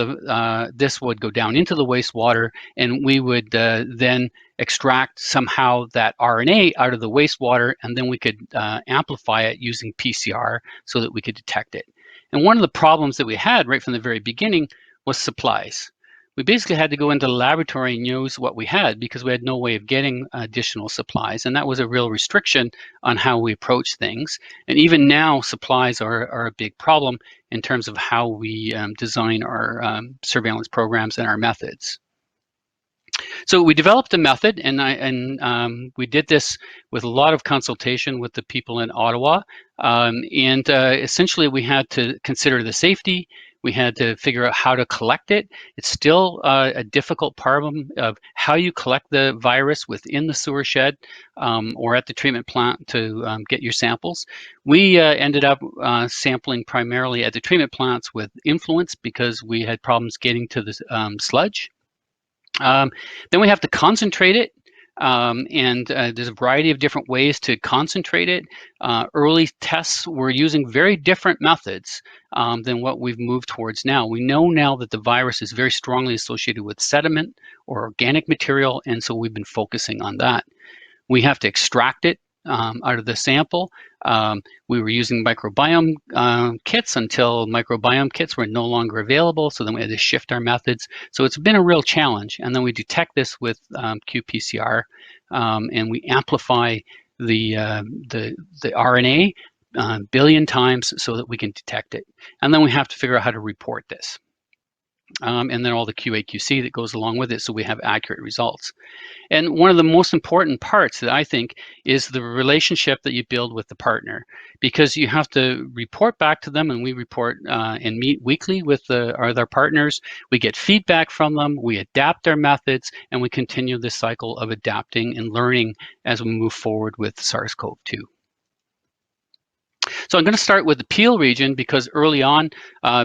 this would go down into the wastewater, and we would then extract somehow that RNA out of the wastewater, and then we could amplify it using PCR so that we could detect it. And one of the problems that we had right from the very beginning was supplies. We basically had to go into the laboratory and use what we had because we had no way of getting additional supplies. And that was a real restriction on how we approach things. And even now, supplies are a big problem in terms of how we design our surveillance programs and our methods. So we developed a method, and we did this with a lot of consultation with the people in Ottawa. Essentially, we had to consider the safety. We had to figure out how to collect it. It's still a difficult problem of how you collect the virus within the sewer shed or at the treatment plant to get your samples. We ended up sampling primarily at the treatment plants with influence because we had problems getting to the sludge. Then we have to concentrate it. There's a variety of different ways to concentrate it. Early tests were using very different methods than what we've moved towards now. We know now that the virus is very strongly associated with sediment or organic material, and so we've been focusing on that. We have to extract it out of the sample. We were using microbiome kits until microbiome kits were no longer available, so then we had to shift our methods. So it's been a real challenge. And then we detect this with qPCR, and we amplify the RNA billion times so that we can detect it. And then we have to figure out how to report this. And then all the QA/QC that goes along with it, so we have accurate results. And one of the most important parts that I think is the relationship that you build with the partner, because you have to report back to them, and we report and meet weekly with our partners. We get feedback from them, we adapt our methods, and we continue this cycle of adapting and learning as we move forward with SARS-CoV-2. So I'm going to start with the Peel region because early on,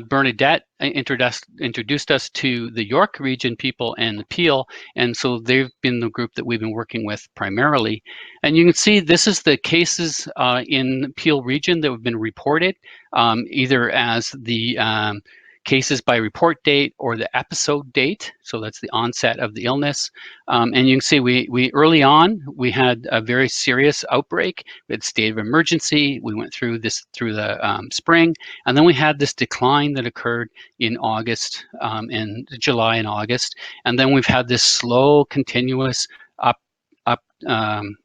Bernadette introduced us to the York region people and the Peel, and so they've been the group that we've been working with primarily. And you can see this is the cases in the Peel region that have been reported, either as the cases by report date or the episode date. So that's the onset of the illness. And you can see we early on, we had a very serious outbreak. We had state of emergency. We went through this through the spring. And then we had this decline that occurred in August and July and August. And then we've had this slow, continuous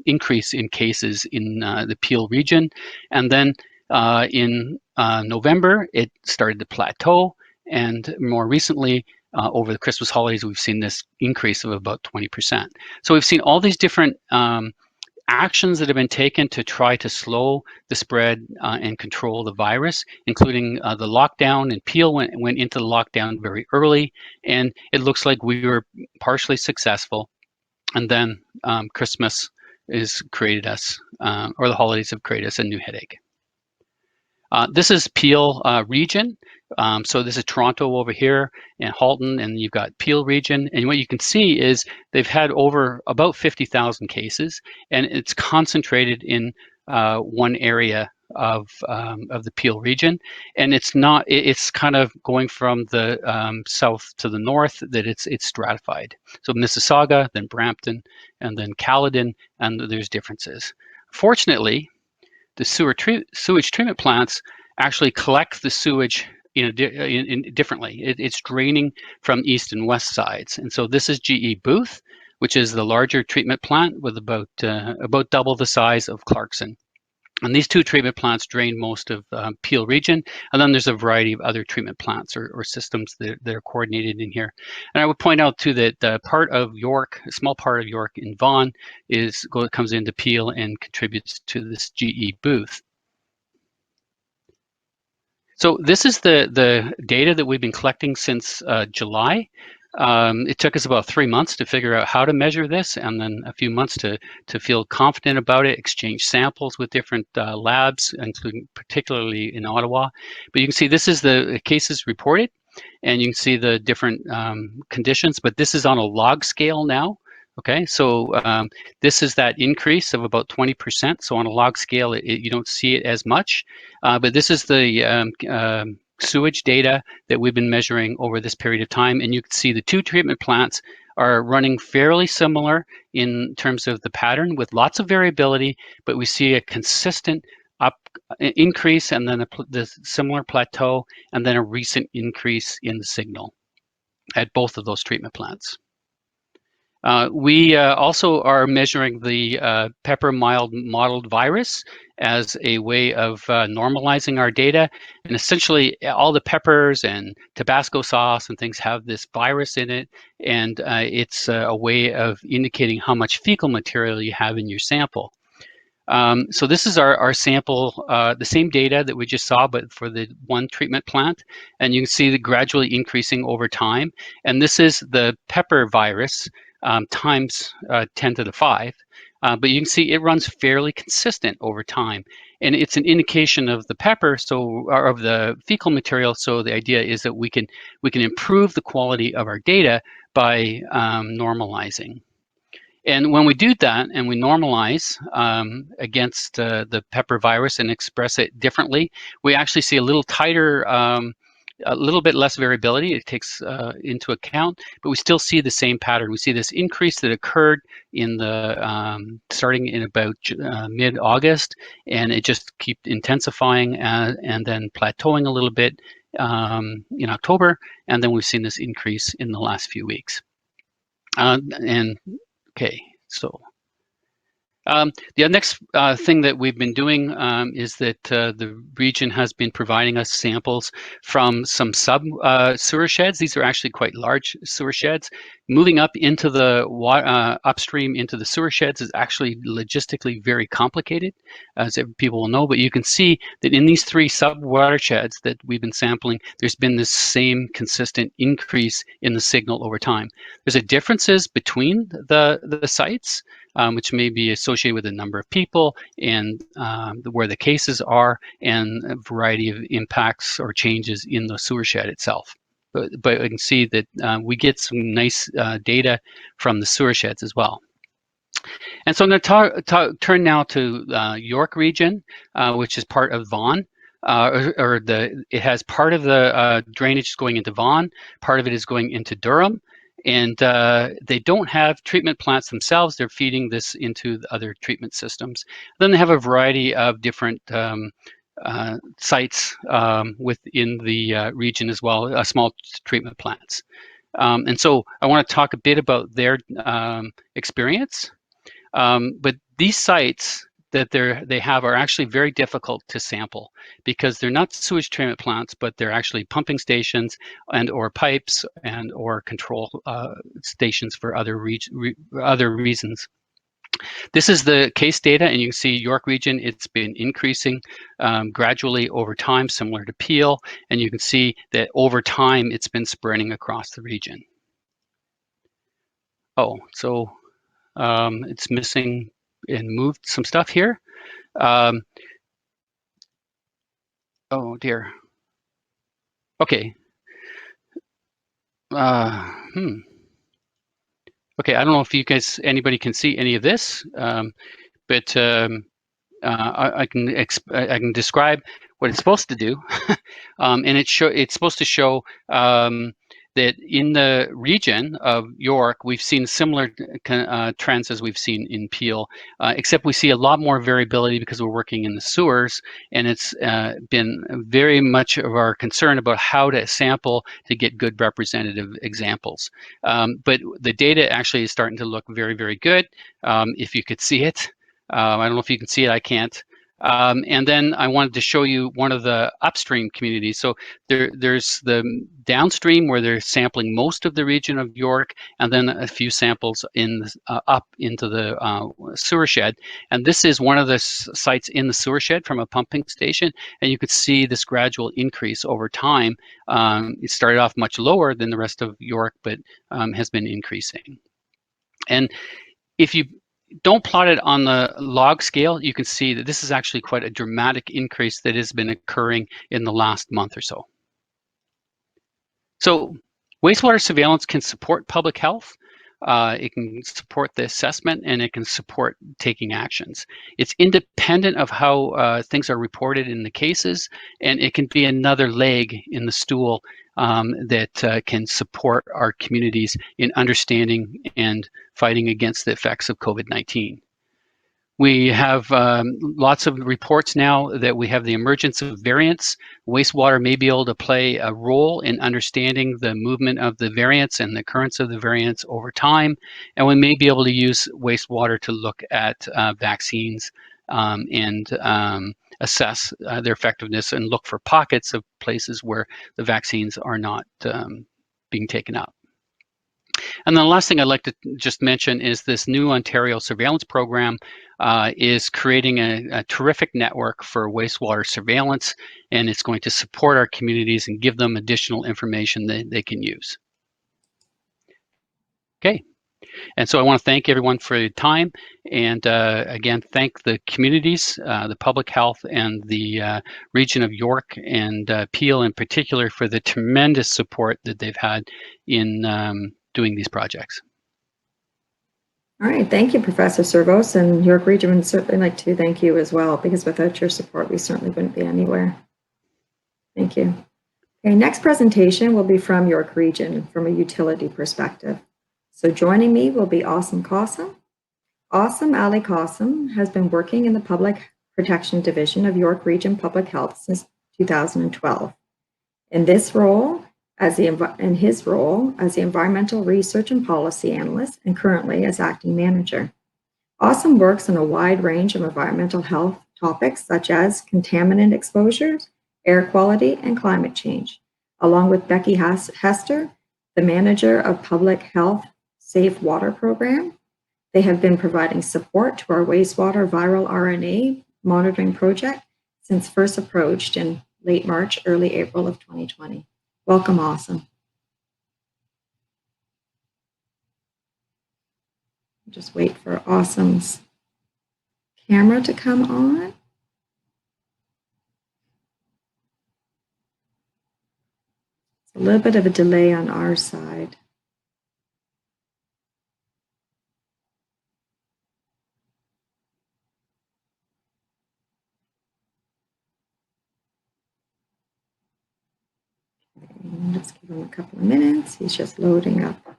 increase in cases in the Peel region. And then in November, it started to plateau, and more recently, over the Christmas holidays, we've seen this increase of about 20%. So we've seen all these different actions that have been taken to try to slow the spread and control the virus, including the lockdown. And Peel went into the lockdown very early, and it looks like we were partially successful. And then Christmas is created us, or the holidays have created us a new headache. This is Peel region. So this is Toronto over here and Halton, and you've got Peel region. And what you can see is they've had over about 50,000 cases, and it's concentrated in one area of the Peel region. And it's not, it's kind of going from the south to the north, that it's stratified. So Mississauga, then Brampton, and then Caledon, and there's differences. Fortunately, the sewage treatment plants actually collect the sewage differently. It's draining from east and west sides. And so this is GE Booth, which is the larger treatment plant with about double the size of Clarkson. And these two treatment plants drain most of Peel region. And then there's a variety of other treatment plants or systems that are coordinated in here. And I would point out too that part of York, a small part of York in Vaughan, comes into Peel and contributes to this GE Booth. So this is the data that we've been collecting since July. It took us about 3 months to figure out how to measure this, and then a few months to feel confident about it, exchange samples with different labs, including particularly in Ottawa. But you can see this is the cases reported, and you can see the different conditions, but this is on a log scale now. Okay, so this is that increase of about 20%. So on a log scale, you don't see it as much, but this is the sewage data that we've been measuring over this period of time. And you can see the two treatment plants are running fairly similar in terms of the pattern with lots of variability, but we see a consistent increase and then the similar plateau and then a recent increase in the signal at both of those treatment plants. We also are measuring the pepper mild mottled virus as a way of normalizing our data. And essentially all the peppers and Tabasco sauce and things have this virus in it. And it's a way of indicating how much fecal material you have in your sample. So this is our sample, the same data that we just saw, but for the one treatment plant. And you can see the gradually increasing over time. And this is the pepper virus times 10 to the 5. But you can see it runs fairly consistent over time. And it's an indication of the pepper, or of the fecal material. So the idea is that we can improve the quality of our data by normalizing. And when we do that and we normalize against the pepper virus and express it differently, we actually see a little tighter, a little bit less variability. It takes into account, but we still see the same pattern. We see this increase that occurred in the starting in about mid-August, and it just keeps intensifying and then plateauing a little bit in October, and then we've seen this increase in the last few weeks. Okay, so the next thing that we've been doing is that the region has been providing us samples from some sub sewer sheds. These are actually quite large sewer sheds. Moving up into the upstream into the sewer sheds is actually logistically very complicated, as people will know. But you can see that in these 3 sub watersheds that we've been sampling, there's been this same consistent increase in the signal over time. There's differences between the sites, which may be associated with the number of people and where the cases are, and a variety of impacts or changes in the sewer shed itself. But I can see that we get some nice data from the sewer sheds as well. And so I'm going to turn now to York region, which is part of Vaughan. It has part of the drainage going into Vaughan, part of it is going into Durham. And they don't have treatment plants themselves. They're feeding this into the other treatment systems. Then they have a variety of different sites within the region as well, small treatment plants. And so I want to talk a bit about their experience. But these sites that they have are actually very difficult to sample because they're not sewage treatment plants, but they're actually pumping stations and or pipes and or control stations for other reasons. This is the case data, and you can see York Region, it's been increasing gradually over time, similar to Peel, and you can see that over time it's been spreading across the region. Oh, so it's missing and moved some stuff here. Oh dear. Okay. Okay, I don't know if you guys, anybody can see any of this, but I can describe what it's supposed to do, and it's supposed to show that in the region of York, we've seen similar trends as we've seen in Peel, except we see a lot more variability because we're working in the sewers, and it's been very much of our concern about how to sample to get good representative examples. But the data actually is starting to look very, very good. If you could see it. I don't know if you can see it, I can't. And then I wanted to show you one of the upstream communities. So there's the downstream where they're sampling most of the region of York, and then a few samples in up into the sewer shed. And this is one of the sites in the sewer shed from a pumping station, and you could see this gradual increase over time. It started off much lower than the rest of York, but has been increasing. And if you don't plot it on the log scale, you can see that this is actually quite a dramatic increase that has been occurring in the last month or so. So wastewater surveillance can support public health. It can support the assessment, and it can support taking actions. It's independent of how things are reported in the cases, and it can be another leg in the stool that can support our communities in understanding and fighting against the effects of COVID-19. We have lots of reports now that we have the emergence of variants. Wastewater may be able to play a role in understanding the movement of the variants and the occurrence of the variants over time. And we may be able to use wastewater to look at vaccines and assess their effectiveness and look for pockets of places where the vaccines are not being taken up. And then the last thing I'd like to just mention is this new Ontario surveillance program is creating a terrific network for wastewater surveillance, and it's going to support our communities and give them additional information that they can use. Okay, and so I want to thank everyone for your time, and again, thank the communities, the public health, and the region of York and Peel in particular for the tremendous support that they've had in doing these projects. All right, thank you, Professor Servos, and York Region would certainly like to thank you as well, because without your support, we certainly wouldn't be anywhere. Thank you. Okay, next presentation will be from York Region from a utility perspective. So joining me will be Asim Qasim. Asim Ali Qasim has been working in the Public Protection Division of York Region Public Health since 2012. In his role as the Environmental Research and Policy Analyst, and currently as Acting Manager. Asim works on a wide range of environmental health topics such as contaminant exposures, air quality, and climate change, along with Becky Hester, the Manager of Public Health Safe Water Program. They have been providing support to our wastewater viral RNA monitoring project since first approached in late March, early April of 2020. Welcome, Asim. Just wait for Asim's camera to come on. It's a little bit of a delay on our side. Let's give him a couple of minutes. He's just loading up for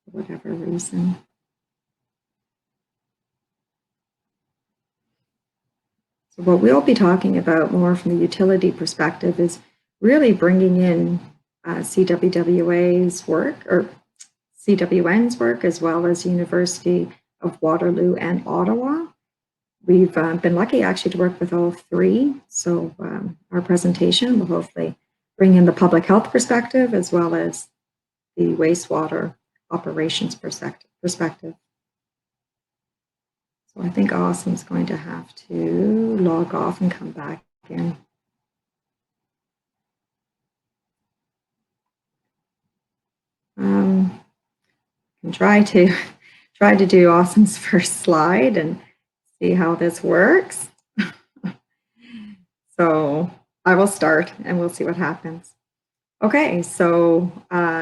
whatever reason. So what we'll be talking about more from the utility perspective is really bringing in CWWA's work, or CWN's work, as well as University of Waterloo and Ottawa, we've been lucky actually to work with all three. So our presentation will hopefully bring in the public health perspective as well as the wastewater operations perspective. So I think Awesome's going to have to log off and come back in. Can try to do Awesome's first slide and see how this works. So I will start and we'll see what happens. Okay, so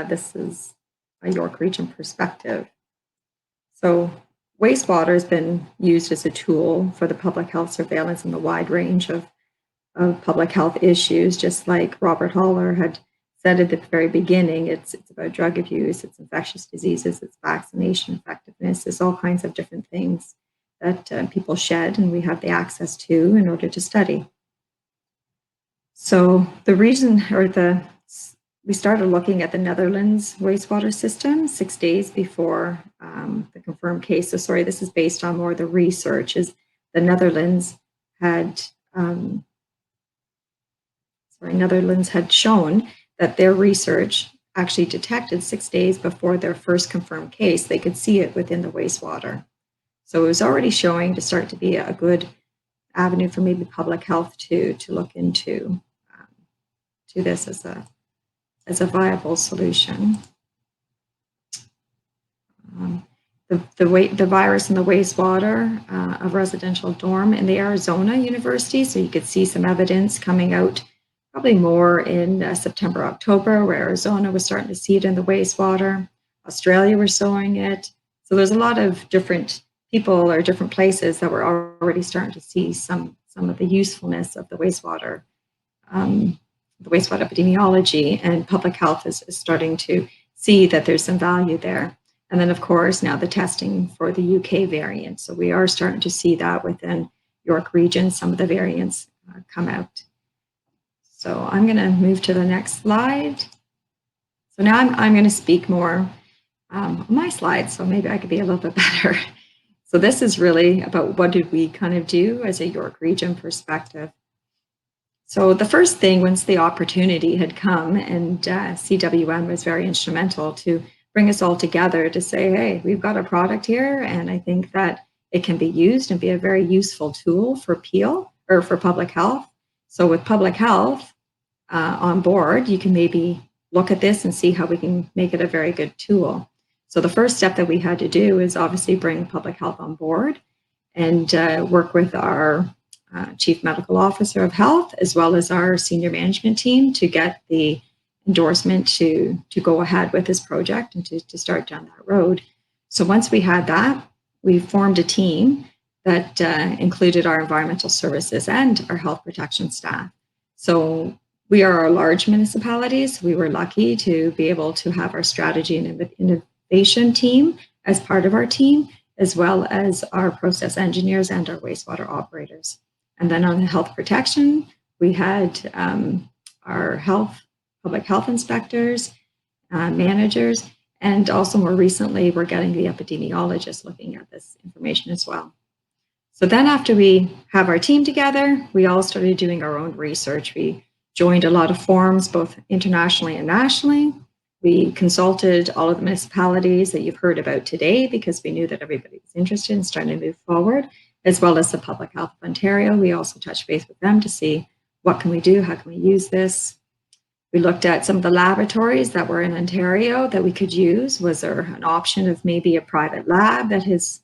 this is a York Region perspective. So wastewater has been used as a tool for the public health surveillance in the wide range of public health issues, just like Robert Holler had said at the very beginning. It's about drug abuse, it's infectious diseases, it's vaccination effectiveness, it's all kinds of different things that people shed and we have the access to in order to study. So the reason, we started looking at the Netherlands wastewater system 6 days before the confirmed case. So sorry, this is based on more the research. Is the Netherlands had shown that their research actually detected 6 days before their first confirmed case, they could see it within the wastewater. So it was already showing to start to be a good avenue for maybe public health to look into to this as a viable solution. The virus in the wastewater of residential dorm in the Arizona University. So you could see some evidence coming out probably more in September, October, where Arizona was starting to see it in the wastewater. Australia was showing it. So there's a lot of different people or different places that were already starting to see some of the usefulness of the wastewater epidemiology, and public health is starting to see that there's some value there. And then, of course, now the testing for the UK variant. So we are starting to see that within York Region, some of the variants come out. So I'm going to move to the next slide. So now I'm going to speak more on my slides, so maybe I could be a little bit better. So this is really about what did we kind of do as a York Region perspective. So the first thing, once the opportunity had come, and CWN was very instrumental to bring us all together to say, hey, we've got a product here, and I think that it can be used and be a very useful tool for PEAL or for public health. So with public health on board, you can maybe look at this and see how we can make it a very good tool. So the first step that we had to do is obviously bring public health on board and work with our Chief Medical Officer of Health, as well as our senior management team, to get the endorsement to go ahead with this project and to start down that road. So once we had that, we formed a team that included our environmental services and our health protection staff. So we are a large municipality, so we were lucky to be able to have our strategy and innovation team as part of our team, as well as our process engineers and our wastewater operators. And then on the health protection, we had our public health inspectors, managers, and also more recently, we're getting the epidemiologists looking at this information as well. So then after we have our team together, we all started doing our own research. We joined a lot of forums, both internationally and nationally. We consulted all of the municipalities that you've heard about today because we knew that everybody was interested in starting to move forward, as well as the Public Health of Ontario. We also touched base with them to see what can we do, how can we use this. We looked at some of the laboratories that were in Ontario that we could use. Was there an option of maybe a private lab that has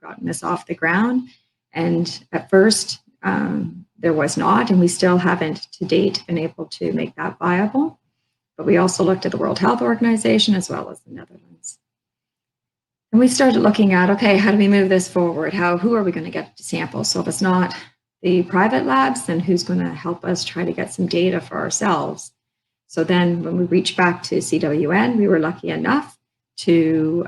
gotten this off the ground? And at first, there was not, and we still haven't to date been able to make that viable. But we also looked at the World Health Organization as well as the Netherlands. And we started looking at, okay, how do we move this forward? Who are we going to get to sample? So if it's not the private labs, then who's going to help us try to get some data for ourselves? So then when we reached back to CWN, we were lucky enough to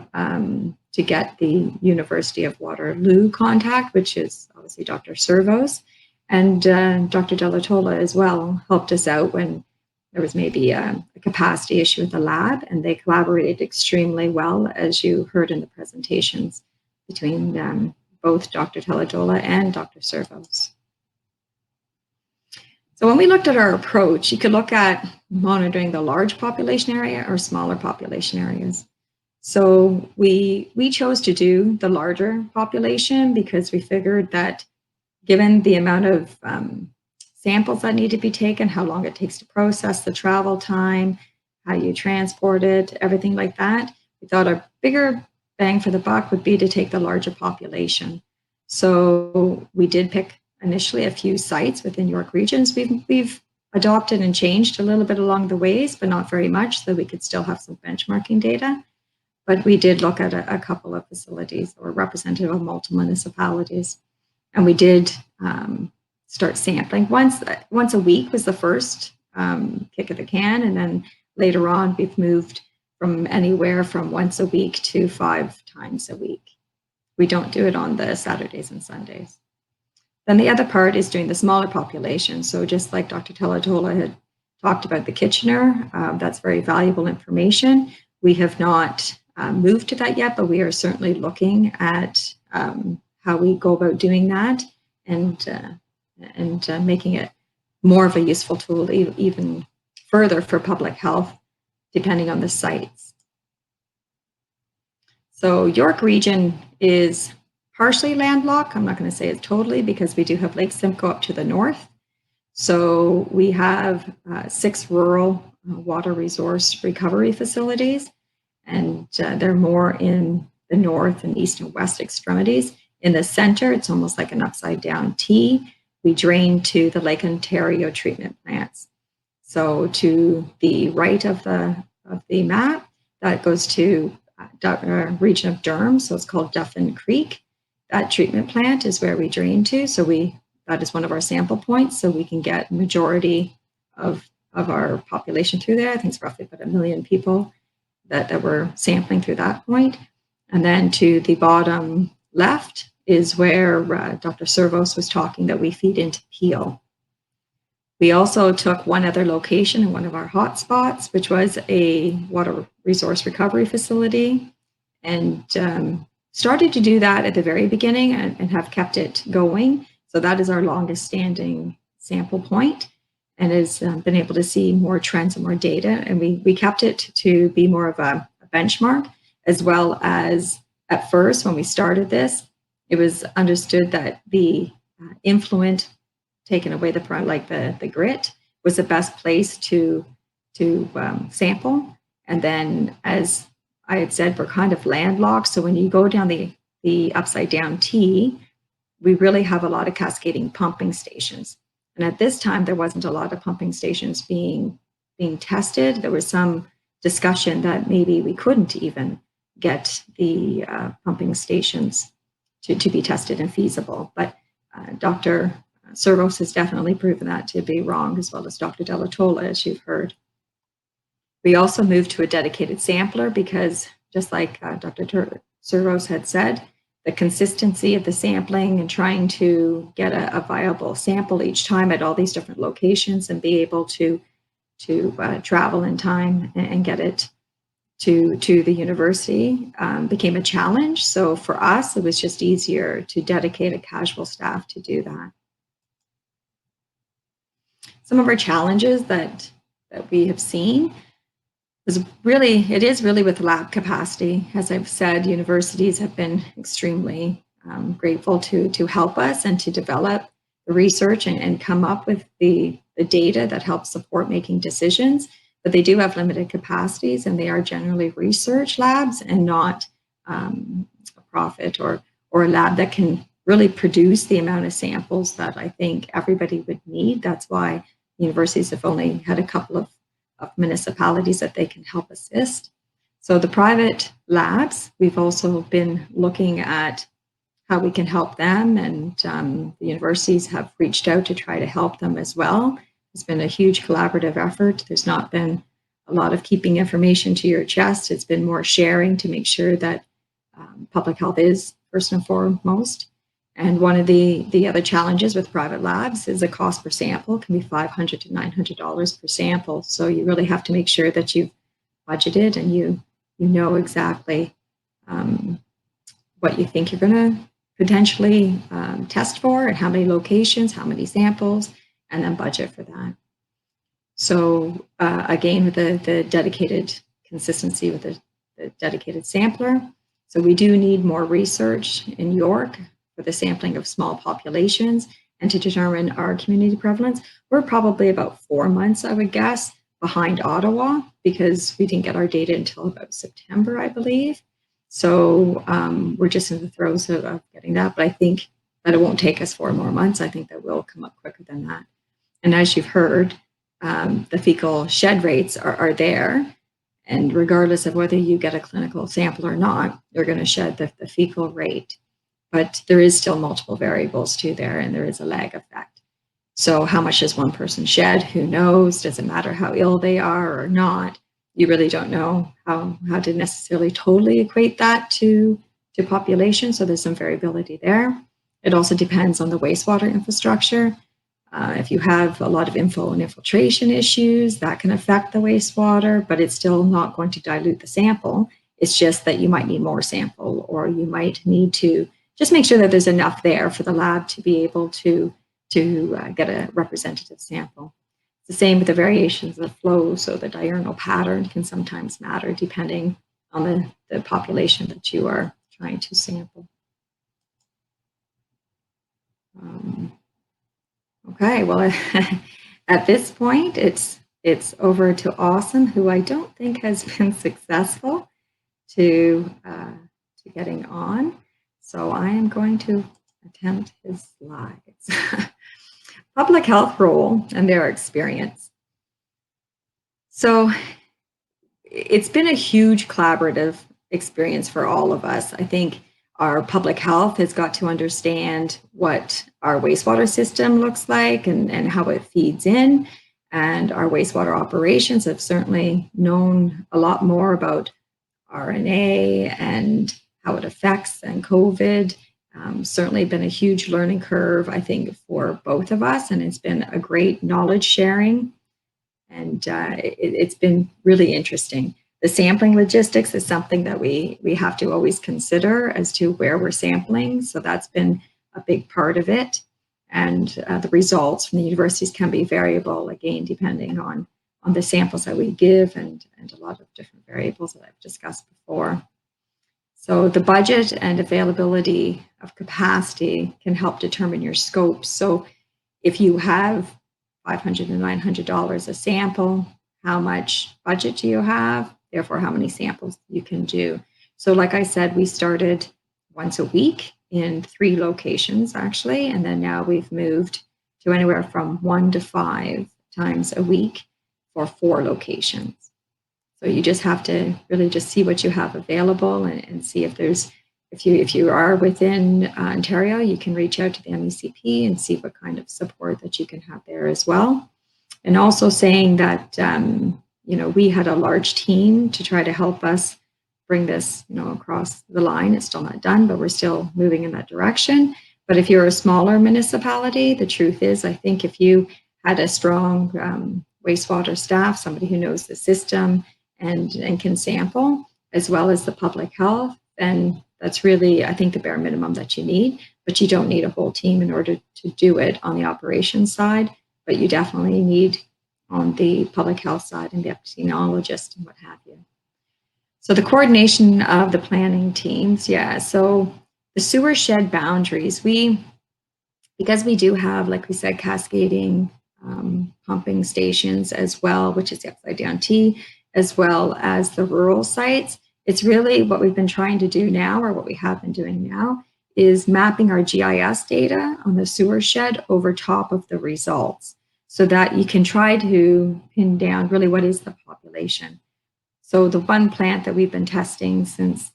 get the University of Waterloo contact, which is obviously Dr. Servos, and Dr. Delatola as well helped us out when there was maybe a capacity issue with the lab, and they collaborated extremely well, as you heard in the presentations, between both Dr. Teledola and Dr. Servos. So when we looked at our approach, you could look at monitoring the large population area or smaller population areas. So we chose to do the larger population because we figured that given the amount of samples that need to be taken, how long it takes to process, the travel time, how you transport it, everything like that, we thought a bigger bang for the buck would be to take the larger population. So we did pick initially a few sites within York Regions. We've adopted and changed a little bit along the ways, but not very much, so we could still have some benchmarking data. But we did look at a couple of facilities that were representative of multiple municipalities. And we did start sampling. Once a week was the first kick of the can, and then later on we've moved from anywhere from once a week to 5 times a week. We don't do it on the Saturdays and Sundays. Then the other part is doing the smaller population. So just like Dr. Teledola had talked about the Kitchener, that's very valuable information. We have not moved to that yet, but we are certainly looking at how we go about doing that and making it more of a useful tool, even further for public health, depending on the sites. So York Region is partially landlocked. I'm not going to say it's totally because we do have Lake Simcoe up to the north. So we have 6 rural water resource recovery facilities, and they're more in the north and east and west extremities. In the center, it's almost like an upside down T. We drain to the Lake Ontario treatment plants. So to the right of the map, that goes to region of Durham, so it's called Duffin Creek. That treatment plant is where we drain to, so that is one of our sample points, so we can get majority of our population through there. I think it's roughly about 1 million people that we're sampling through that point. And then to the bottom left is where Dr. Servos was talking that we feed into Peel. We also took one other location in one of our hotspots, which was a water resource recovery facility, and started to do that at the very beginning and have kept it going. So that is our longest standing sample point and has been able to see more trends and more data. And we kept it to be more of a benchmark, as well as at first when we started this, it was understood that the influent, taken away the grit, was the best place to sample. And then, as I had said, we're kind of landlocked. So when you go down the upside down T, we really have a lot of cascading pumping stations. And at this time, there wasn't a lot of pumping stations being tested. There was some discussion that maybe we couldn't even get the pumping stations to be tested and feasible. But Dr. Servos has definitely proven that to be wrong, as well as Dr. Delatola, as you've heard. We also moved to a dedicated sampler because, just like Dr. Servos had said, the consistency of the sampling and trying to get a viable sample each time at all these different locations and be able to travel in time and get it to the university became a challenge. So for us, it was just easier to dedicate a casual staff to do that. Some of our challenges that we have seen it is really with lab capacity. As I've said, universities have been extremely grateful to help us and to develop the research and come up with the data that helps support making decisions. But they do have limited capacities, and they are generally research labs and not a profit or a lab that can really produce the amount of samples that I think everybody would need. That's why universities have only had a couple of municipalities that they can help assist. So the private labs, we've also been looking at how we can help them, and the universities have reached out to try to help them as well. It's been a huge collaborative effort. There's not been a lot of keeping information to your chest. It's been more sharing to make sure that public health is first and foremost. And one of the other challenges with private labs is the cost per sample can be $500 to $900 per sample. So you really have to make sure that you've budgeted and you know exactly what you think you're going to potentially test for, and how many locations, how many samples, and then budget for that. So again, with the dedicated consistency with the dedicated sampler. So we do need more research in York for the sampling of small populations and to determine our community prevalence. We're probably about 4 months, I would guess, behind Ottawa, because we didn't get our data until about September, I believe. So we're just in the throes of getting that, but I think that it won't take us 4 more months. I think that will come up quicker than that. And as you've heard, the fecal shed rates are there. And regardless of whether you get a clinical sample or not, you're going to shed the fecal rate. But there is still multiple variables too there, and there is a lag effect. So how much does one person shed? Who knows? Does it matter how ill they are or not? You really don't know how to necessarily totally equate that to population. So there's some variability there. It also depends on the wastewater infrastructure. If you have a lot of inflow and infiltration issues, that can affect the wastewater, but it's still not going to dilute the sample. It's just that you might need more sample, or you might need to just make sure that there's enough there for the lab to be able to get a representative sample. It's the same with the variations of flow, so the diurnal pattern can sometimes matter depending on the population that you are trying to sample. Okay, well, at this point, it's over to Awesome, who I don't think has been successful to getting on. So I am going to attempt his slides. Public health role and their experience. So it's been a huge collaborative experience for all of us. I think our public health has got to understand what our wastewater system looks like and how it feeds in. And our wastewater operations have certainly known a lot more about RNA and how it affects, and COVID. Certainly been a huge learning curve, I think, for both of us. And it's been a great knowledge sharing. And it's been really interesting. The sampling logistics is something that we have to always consider as to where we're sampling. So that's been a big part of it. And the results from the universities can be variable, again, depending on the samples that we give and a lot of different variables that I've discussed before. So the budget and availability of capacity can help determine your scope. So if you have $500 to $900 a sample, how much budget do you have? Therefore, how many samples you can do. So like I said, we started once a week in 3 locations, actually, and then now we've moved to anywhere from 1 to 5 times a week for 4 locations. So you just have to really just see what you have available and see if there's, if you are within Ontario, you can reach out to the MECP and see what kind of support that you can have there as well. And also saying that, you know, we had a large team to try to help us bring this, you know, across the line. It's still not done, but we're still moving in that direction. But if you're a smaller municipality, the truth is, I think if you had a strong wastewater staff, somebody who knows the system and can sample, as well as the public health, then that's really, I think, the bare minimum that you need. But you don't need a whole team in order to do it on the operations side. But you definitely need on the public health side and the epidemiologist and what have you. So the coordination of the planning teams, yeah. So the sewer shed boundaries, because we do have, like we said, cascading pumping stations as well, which is the upside down T, as well as the rural sites. It's really what we've been trying to do now, or what we have been doing now, is mapping our GIS data on the sewer shed over top of the results, so that you can try to pin down really what is the population. So the one plant that we've been testing since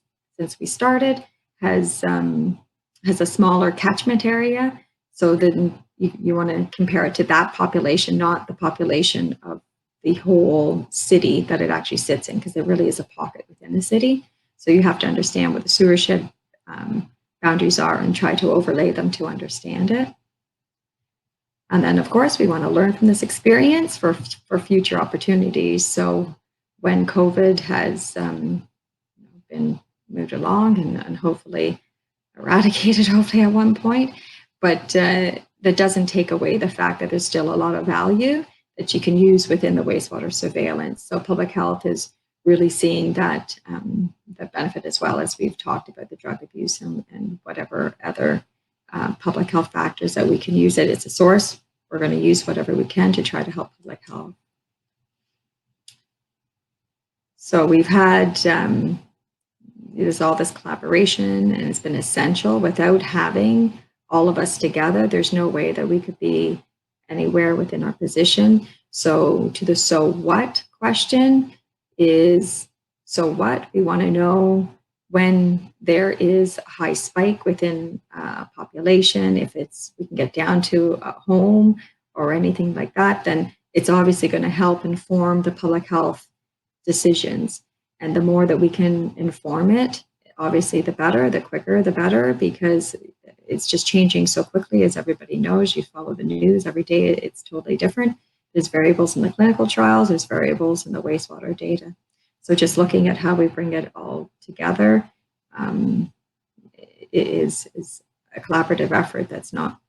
we started has a smaller catchment area. So then you want to compare it to that population, not the population of the whole city that it actually sits in, because there really is a pocket within the city. So you have to understand what the sewer shed boundaries are and try to overlay them to understand it. And then, of course, we want to learn from this experience for future opportunities. So when COVID has been moved along and hopefully eradicated, hopefully at one point, but that doesn't take away the fact that there's still a lot of value that you can use within the wastewater surveillance. So public health is really seeing that the benefit, as well as we've talked about the drug abuse and whatever other public health factors that we can use it. It's a source. We're going to use whatever we can to try to help public health. So we've had there's all this collaboration, and it's been essential. Without having all of us together, there's no way that we could be anywhere within our position. So to the so what question is, so what? We want to know when there is a high spike within a population, if we can get down to a home or anything like that, then it's obviously going to help inform the public health decisions. And the more that we can inform it, obviously the better, the quicker, the better, because it's just changing so quickly. As everybody knows, you follow the news every day, it's totally different. There's variables in the clinical trials, there's variables in the wastewater data. So just looking at how we bring it all together is a collaborative effort that's not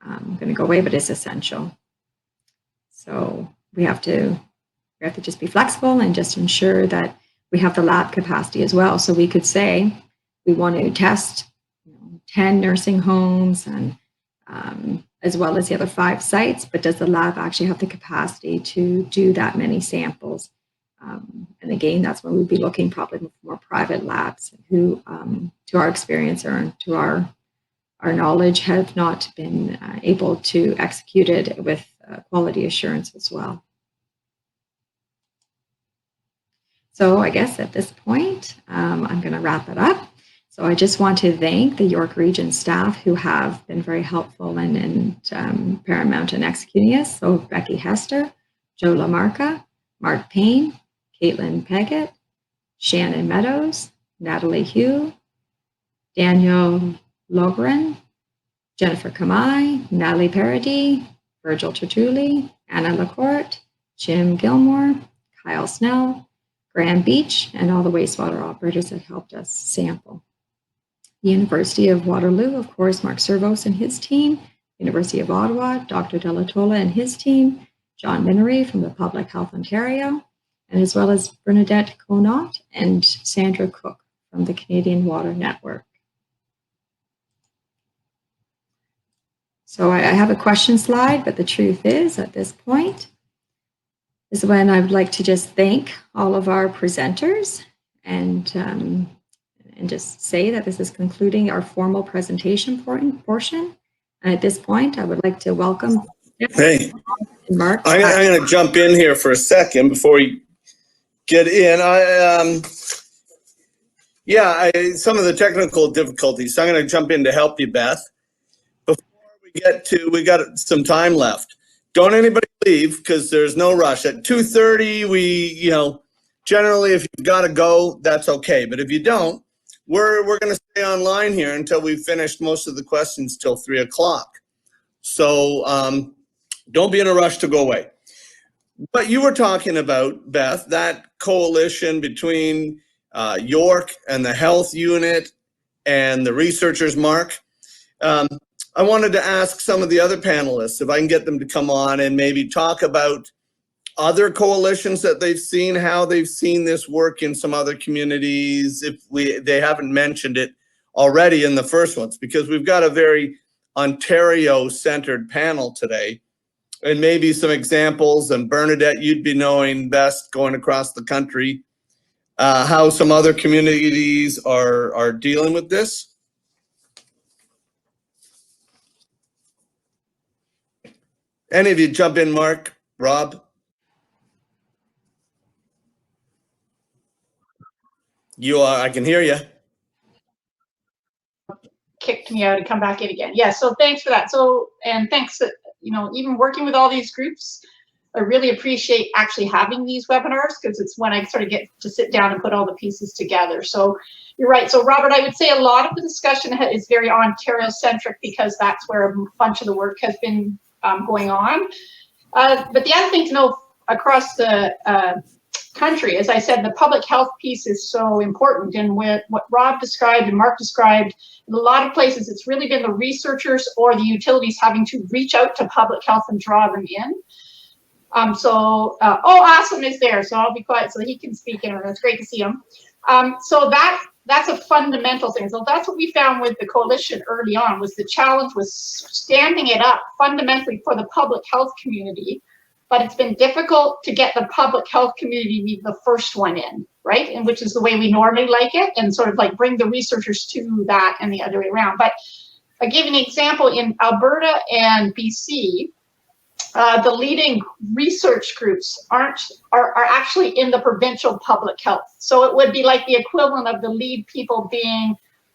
going to go away, but is essential. So we have to just be flexible and just ensure that we have the lab capacity as well. So we could say we want to test 10 nursing homes and as well as the other 5 sites, but does the lab actually have the capacity to do that many samples? And again, that's when we'd be looking probably for more private labs who, to our experience or to our knowledge, have not been able to execute it with quality assurance as well. So I guess at this point, I'm going to wrap it up. So I just want to thank the York Region staff who have been very helpful and paramount in executing this. So Becky Hester, Joe Lamarca, Mark Payne, Caitlin Peggett, Shannon Meadows, Natalie Hugh, Daniel Logren, Jennifer Kamai, Natalie Paradis, Virgil Tertulli, Anna Lacourte, Jim Gilmore, Kyle Snell, Graham Beach, and all the wastewater operators that helped us sample. The University of Waterloo, of course, Mark Servos and his team, University of Ottawa, Dr. Delatola and his team, John Minery from the Public Health Ontario, and as well as Bernadette Conant and Sandra Cook from the Canadian Water Network. So I have a question slide, but the truth is, at this point, is when I would like to just thank all of our presenters and just say that this is concluding our formal presentation portion. And at this point, I would like to welcome Hey, Mark. I'm going to jump in here for a second before we get in. Some of the technical difficulties. So I'm going to jump in to help you, Beth. Before we got some time left. Don't anybody leave because there's no rush. At 2:30, generally if you've got to go, that's okay. But if you don't, we're going to stay online here until we've finished most of the questions till 3 o'clock. So don't be in a rush to go away. But you were talking about, Beth, that coalition between York and the health unit and the researchers, Mark. I wanted to ask some of the other panelists if I can get them to come on and maybe talk about other coalitions that they've seen, how they've seen this work in some other communities, if they haven't mentioned it already in the first ones, because we've got a very Ontario-centered panel today, and maybe some examples. And Bernadette, you'd be knowing best going across the country how some other communities are dealing with this. Any of you jump in, Mark, Rob? You are, I can hear you. Kicked me out and come back in again. Yeah, so thanks for that. So, and thanks, even working with all these groups, I really appreciate actually having these webinars because it's when I sort of get to sit down and put all the pieces together. So you're right. So Robert, I would say a lot of the discussion is very Ontario-centric because that's where a bunch of the work has been going on. But the other thing to know across the country, as I said, the public health piece is so important. And what Rob described and Mark described a lot of places, it's really been the researchers or the utilities having to reach out to public health and draw them in. Oh, Awesome is there, so I'll be quiet so he can speak, and it's great to see him. So that's a fundamental thing. So that's what we found with the coalition early on, was the challenge was standing it up fundamentally for the public health community, but it's been difficult to get the public health community to be the first one in, right? And which is the way we normally like it, and sort of like bring the researchers to that and the other way around. But I'll give you an example. In Alberta and BC, the leading research groups are actually in the provincial public health. So it would be like the equivalent of the lead people being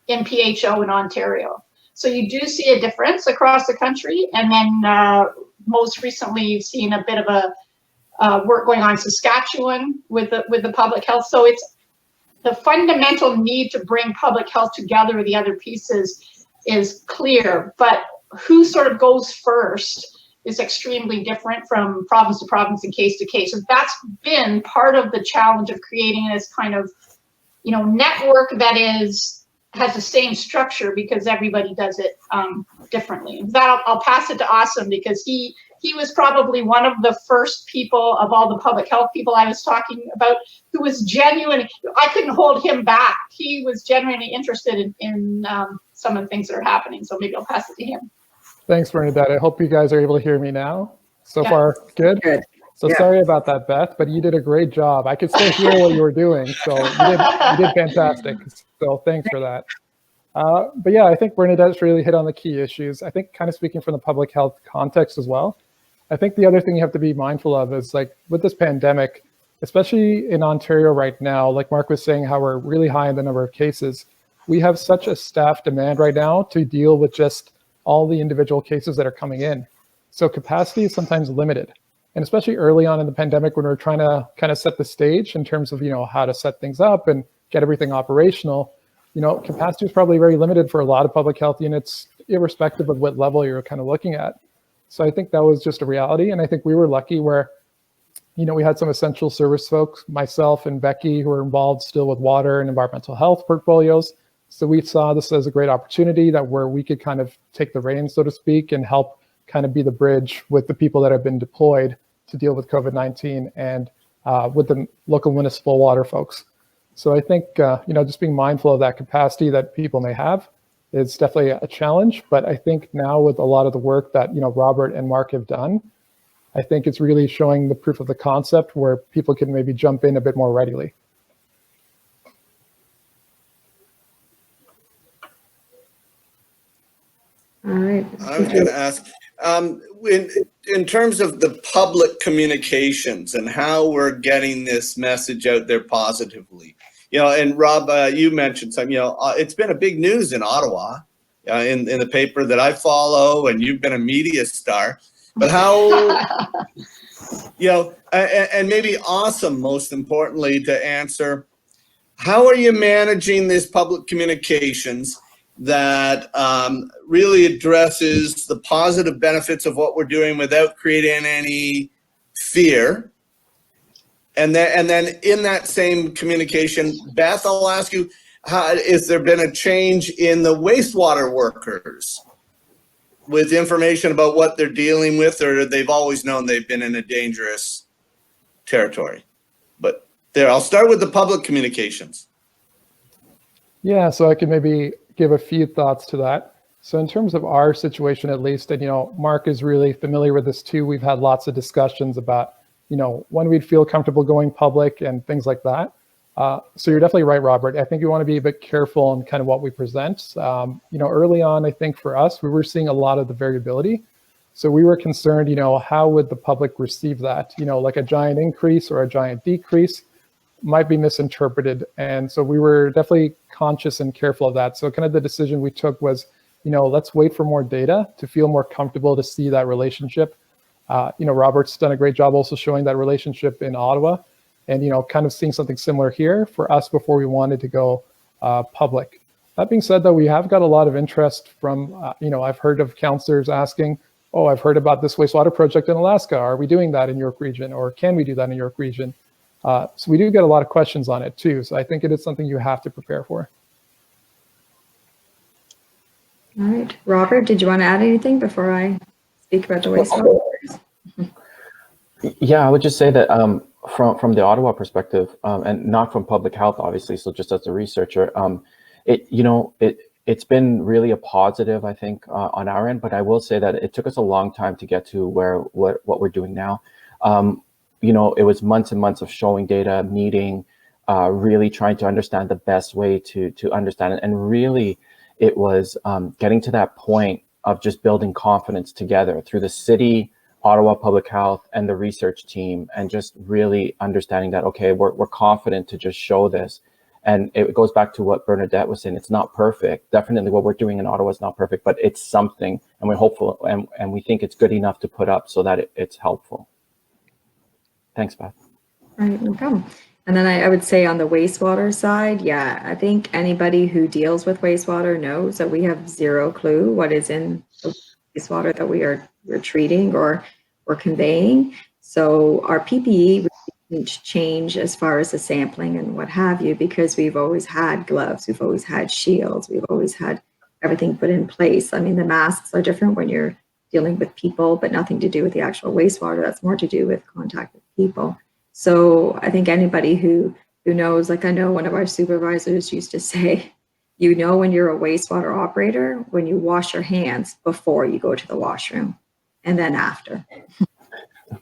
in PHO in Ontario. So you do see a difference across the country. And then most recently, you've seen a bit of a work going on in Saskatchewan with the public health. So it's the fundamental need to bring public health together with the other pieces is clear, but who sort of goes first is extremely different from province to province and case to case. And that's been part of the challenge of creating this kind of, network that has the same structure, because everybody does it differently. And that I'll pass it to Awesome, because he was probably one of the first people of all the public health people I was talking about who was genuine. I couldn't hold him back. He was genuinely interested in some of the things that are happening. So maybe I'll pass it to him. Thanks, Bernadette. I hope you guys are able to hear me now. So Yeah. far, good? Good. So Yeah. sorry about that, Beth, but you did a great job. I could still hear what you were doing, so you did fantastic. So thanks for that. But yeah, I think Bernadette's really hit on the key issues. I think kind of speaking from the public health context as well, I think the other thing you have to be mindful of is, like, with this pandemic, especially in Ontario right now, like Mark was saying, how we're really high in the number of cases, we have such a staff demand right now to deal with just all the individual cases that are coming in. So capacity is sometimes limited. And especially early on in the pandemic, when we're trying to kind of set the stage in terms of, how to set things up and get everything operational, capacity is probably very limited for a lot of public health units, irrespective of what level you're kind of looking at. So I think that was just a reality. And I think we were lucky where, we had some essential service folks, myself and Becky, who were involved still with water and environmental health portfolios. So we saw this as a great opportunity where we could kind of take the reins, so to speak, and help kind of be the bridge with the people that have been deployed to deal with COVID-19 and with the local municipal water folks. So I think, just being mindful of that capacity that people may have is definitely a challenge. But I think now with a lot of the work that, Robert and Mark have done, I think it's really showing the proof of the concept where people can maybe jump in a bit more readily. All right. I was going to ask, in terms of the public communications and how we're getting this message out there positively, and Rob, you mentioned some, it's been a big news in Ottawa, in the paper that I follow, and you've been a media star. But how, and maybe Awesome, most importantly, to answer, how are you managing this public communications that really addresses the positive benefits of what we're doing without creating any fear? And then in that same communication, Beth, I'll ask you, has there been a change in the wastewater workers with information about what they're dealing with, or they've always known they've been in a dangerous territory? But there, I'll start with the public communications. Yeah, so I can maybe give a few thoughts to that. So in terms of our situation, at least, and Mark is really familiar with this too. We've had lots of discussions about, when we'd feel comfortable going public and things like that. So you're definitely right, Robert. I think we want to be a bit careful on kind of what we present. Early on, I think for us, we were seeing a lot of the variability. So we were concerned, how would the public receive that? Like a giant increase or a giant decrease might be misinterpreted. And so we were definitely conscious and careful of that. So kind of the decision we took was, let's wait for more data to feel more comfortable to see that relationship. Robert's done a great job also showing that relationship in Ottawa and, kind of seeing something similar here for us before we wanted to go public. That being said, though, we have got a lot of interest from, I've heard of councillors asking, oh, I've heard about this wastewater project in Alaska. Are we doing that in York Region, or can we do that in York Region? So we do get a lot of questions on it too. So I think it is something you have to prepare for. All right, Robert, did you want to add anything before I speak about the wastewater? Yeah, I would just say that from the Ottawa perspective, and not from public health, obviously, so just as a researcher, it's been really a positive, I think, on our end. But I will say that it took us a long time to get to what we're doing now. It was months and months of showing data, meeting, really trying to understand the best way to understand it, and really, it was getting to that point of just building confidence together through the city, Ottawa Public Health, and the research team, and just really understanding that, okay, we're confident to just show this. And it goes back to what Bernadette was saying. It's not perfect. Definitely what we're doing in Ottawa is not perfect, but it's something, and we're hopeful, and we think it's good enough to put up so that it's helpful. Thanks, Beth. All right, no problem. And then I would say on the wastewater side, yeah, I think anybody who deals with wastewater knows that we have zero clue what is in the wastewater that we're treating or conveying. So our PPE didn't change as far as the sampling and what have you, because we've always had gloves, we've always had shields, we've always had everything put in place. I mean, the masks are different when you're dealing with people, but nothing to do with the actual wastewater. That's more to do with contact with people. So I think anybody who knows, like I know one of our supervisors used to say, you know when you're a wastewater operator when you wash your hands before you go to the washroom and then after.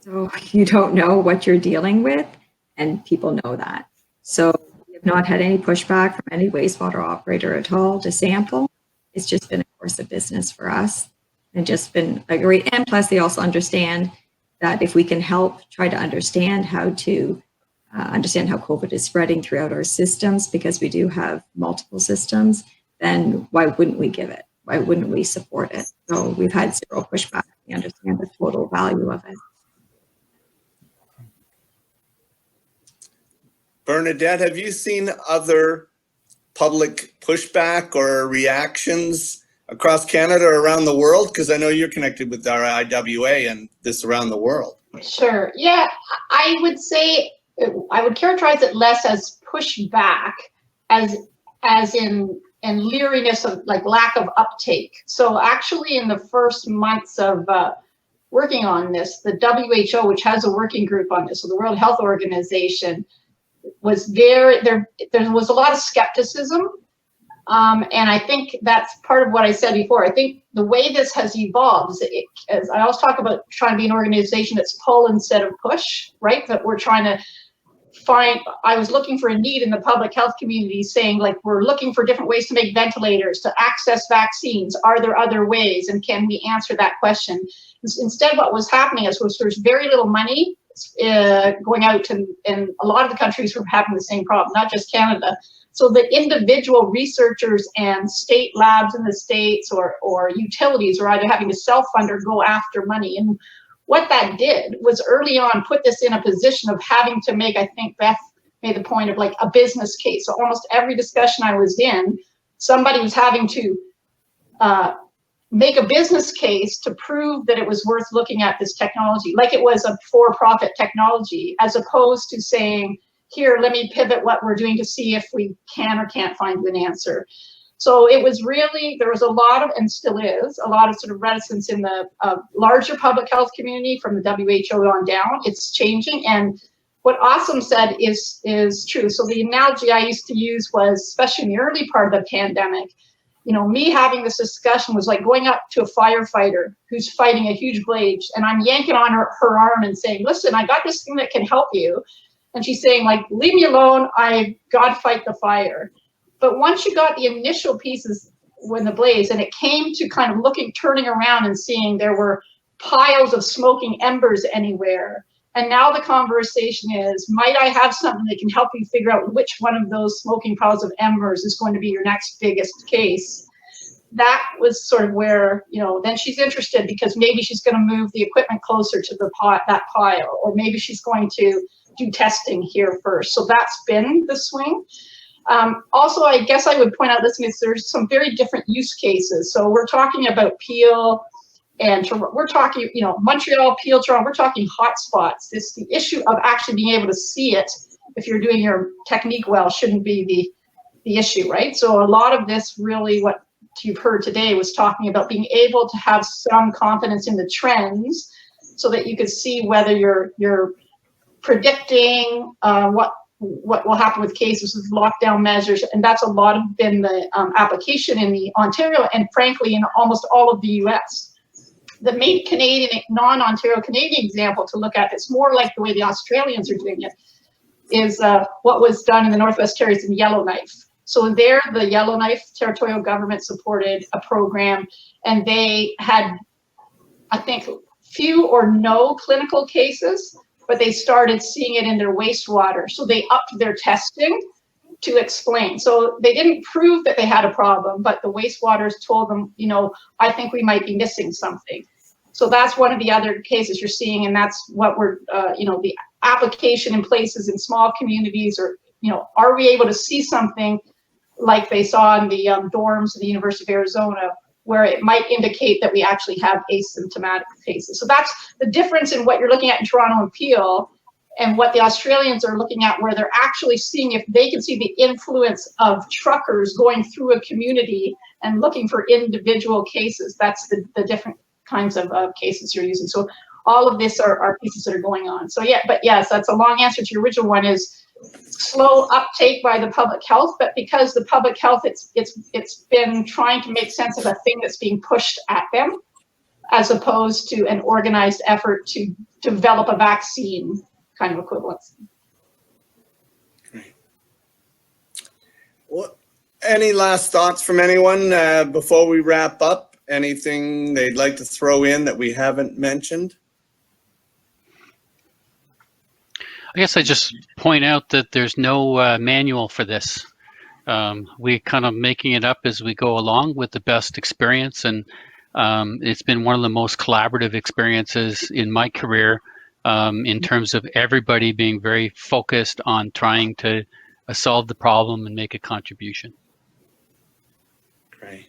So you don't know what you're dealing with, and people know that. So we have not had any pushback from any wastewater operator at all to sample. It's just been a course of business for us and just been a great, and plus they also understand that if we can help try to understand how to understand how COVID is spreading throughout our systems, because we do have multiple systems, then why wouldn't we give it? Why wouldn't we support it? So we've had zero pushback. We understand the total value of it. Bernadette, have you seen other public pushback or reactions across Canada or around the world? Because I know you're connected with our IWA and this around the world. Sure. Yeah, I would say I would characterize it less as pushback, as in leeriness of like lack of uptake. So actually, in the first months of working on this, the WHO, which has a working group on this, so the World Health Organization, was there was a lot of skepticism. And I think that's part of what I said before. I think the way this has evolved, as I always talk about trying to be an organization that's pull instead of push, right? That we're trying to find, I was looking for a need in the public health community saying, like, we're looking for different ways to make ventilators, to access vaccines. Are there other ways? And can we answer that question? Instead, what was happening is there's very little money going out to, and a lot of the countries were having the same problem, not just Canada. So the individual researchers and state labs in the States or utilities are either having to self-fund or go after money. And what that did was early on put this in a position of having to make, I think Beth made the point of like a business case. So almost every discussion I was in, somebody was having to make a business case to prove that it was worth looking at this technology, like it was a for-profit technology, as opposed to saying, here, let me pivot what we're doing to see if we can or can't find an answer. So it was really, there was a lot of, and still is, a lot of sort of reticence in the larger public health community from the WHO on down. It's changing. And what Awesome said is true. So the analogy I used to use was, especially in the early part of the pandemic, you know, me having this discussion was like going up to a firefighter who's fighting a huge blaze, and I'm yanking on her arm and saying, listen, I got this thing that can help you. And she's saying, like, leave me alone, I've got to fight the fire. But once you got the initial pieces when the blaze, and it came to kind of turning around and seeing there were piles of smoking embers anywhere. And now the conversation is, might I have something that can help you figure out which one of those smoking piles of embers is going to be your next biggest case? That was sort of where, you know, then she's interested because maybe she's going to move the equipment closer to that pile, or maybe she's going to do testing here first. So that's been the swing. Also, I guess I would point out, there's some very different use cases. So we're talking about Peel, and we're talking, you know, Montreal, Peel, Toronto, we're talking hotspots. It's the issue of actually being able to see it if you're doing your technique well shouldn't be the issue, right? So a lot of this really, what you've heard today was talking about being able to have some confidence in the trends so that you could see whether you're predicting what will happen with cases with lockdown measures. And that's a lot of been the application in the Ontario and frankly in almost all of the US. The main Canadian, non-Ontario Canadian example to look at, it's more like the way the Australians are doing it, is what was done in the Northwest Territories in Yellowknife. So there, the Yellowknife territorial government supported a program, and they had, I think, few or no clinical cases, but they started seeing it in their wastewater. So they upped their testing to explain. So they didn't prove that they had a problem, but the wastewaters told them, you know, I think we might be missing something. So that's one of the other cases you're seeing, and that's what we're, you know, the application in places in small communities, or, you know, are we able to see something like they saw in the dorms at the University of Arizona, where it might indicate that we actually have asymptomatic cases. So that's the difference in what you're looking at in Toronto and Peel and what the Australians are looking at, where they're actually seeing if they can see the influence of truckers going through a community and looking for individual cases. That's the different kinds of cases you're using. So all of this are pieces that are going on. So yeah, but yes, that's a long answer to your original one, is slow uptake by the public health, but because the public health, it's been trying to make sense of a thing that's being pushed at them, as opposed to an organized effort to develop a vaccine kind of equivalence. Great. Well, any last thoughts from anyone before we wrap up? Anything they'd like to throw in that we haven't mentioned? I guess I just point out that there's no manual for this. We kind of making it up as we go along with the best experience, and it's been one of the most collaborative experiences in my career in terms of everybody being very focused on trying to solve the problem and make a contribution. Great.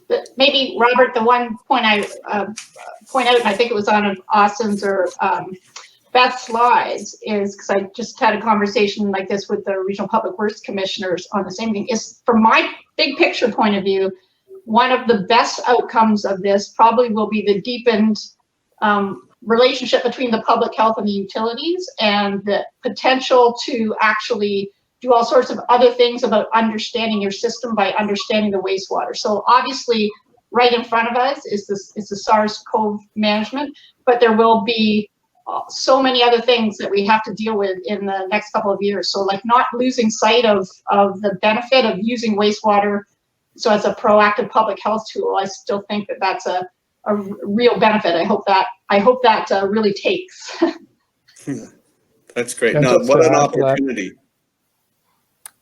But maybe, Robert, the one point I point out, and I think it was on Austin's or Beth's slides, is because I just had a conversation like this with the regional public works commissioners on the same thing, is from my big picture point of view, one of the best outcomes of this probably will be the deepened relationship between the public health and the utilities, and the potential to actually do all sorts of other things about understanding your system by understanding the wastewater. So obviously right in front of us is the SARS-CoV management, but there will be so many other things that we have to deal with in the next couple of years. So like not losing sight of the benefit of using wastewater. So as a proactive public health tool, I still think that that's a real benefit. I hope that really takes. That's great. And No, just what to an add to that- opportunity.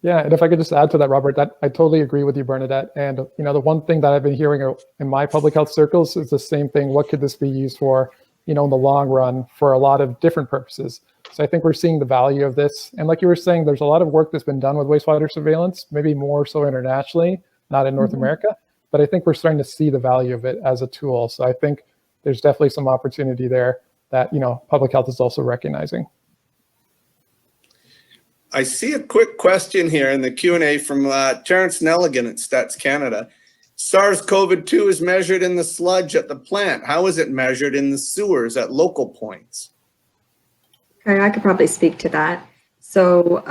Yeah, and if I could just add to that, Robert, that I totally agree with you, Bernadette. And you know, the one thing that I've been hearing in my public health circles is the same thing. What could this be used for? You know, in the long run, for a lot of different purposes. So I think we're seeing the value of this. And like you were saying, there's a lot of work that's been done with wastewater surveillance, maybe more so internationally, not in North America. But I think we're starting to see the value of it as a tool. So I think there's definitely some opportunity there that, you know, public health is also recognizing. I see a quick question here in the Q&A from Terrence Nelligan at Stats Canada. SARS-CoV-2 is measured in the sludge at the plant. How is it measured in the sewers at local points? Okay, I could probably speak to that. So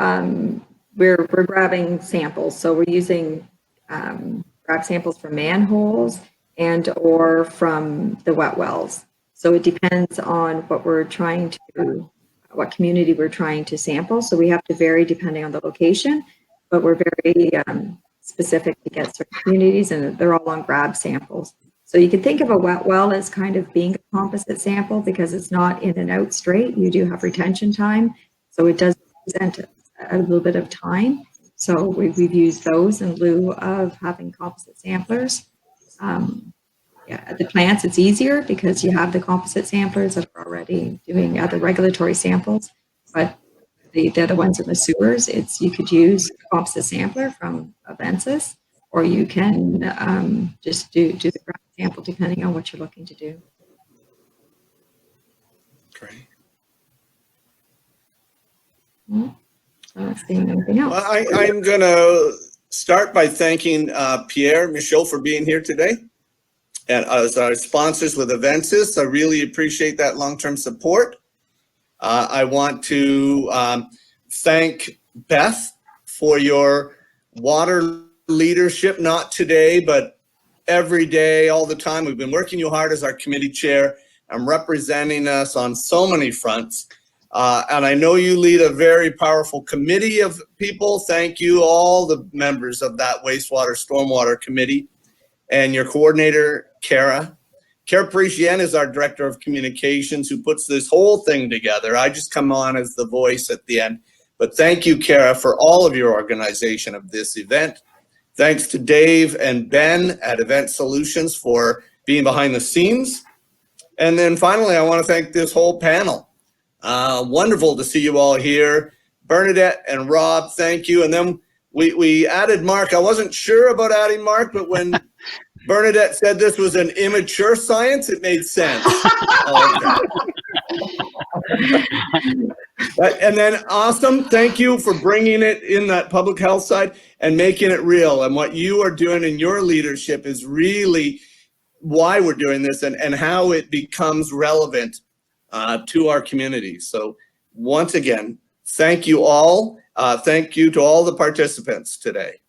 we're grabbing samples. So we're using grab samples from manholes and or from the wet wells. So it depends on what we're trying to, what community we're trying to sample. So we have to vary depending on the location, but we're very specific to get certain communities, and they're all on grab samples. So you can think of a wet well as kind of being a composite sample because it's not in and out straight. You do have retention time. So it does present a little bit of time. So we've used those in lieu of having composite samplers. Yeah, at the plants, it's easier because you have the composite samplers that are already doing other regulatory samples. But the other ones in the sewers, you could use a composite sampler from Avensis, or you can just do the grab sample depending on what you're looking to do. Great. So I'm not seeing anything else. Well, I'm going to start by thanking Pierre Michaud for being here today. And as our sponsors with Aventis, I really appreciate that long-term support. I want to thank Beth for your water leadership, not today, but every day, all the time. We've been working you hard as our committee chair and representing us on so many fronts. And I know you lead a very powerful committee of people. Thank you, all the members of that wastewater stormwater committee, and your coordinator, Kara. Kara Parisienne is our director of communications who puts this whole thing together. I just come on as the voice at the end. But thank you, Kara, for all of your organization of this event. Thanks to Dave and Ben at Event Solutions for being behind the scenes. And then finally, I want to thank this whole panel. Wonderful to see you all here. Bernadette and Rob, thank you. And then we added Mark. I wasn't sure about adding Mark, but when Bernadette said this was an immature science, it made sense. And then awesome, thank you for bringing it in that public health side and making it real. And what you are doing in your leadership is really why we're doing this and how it becomes relevant to our community. So once again, thank you all. Thank you to all the participants today.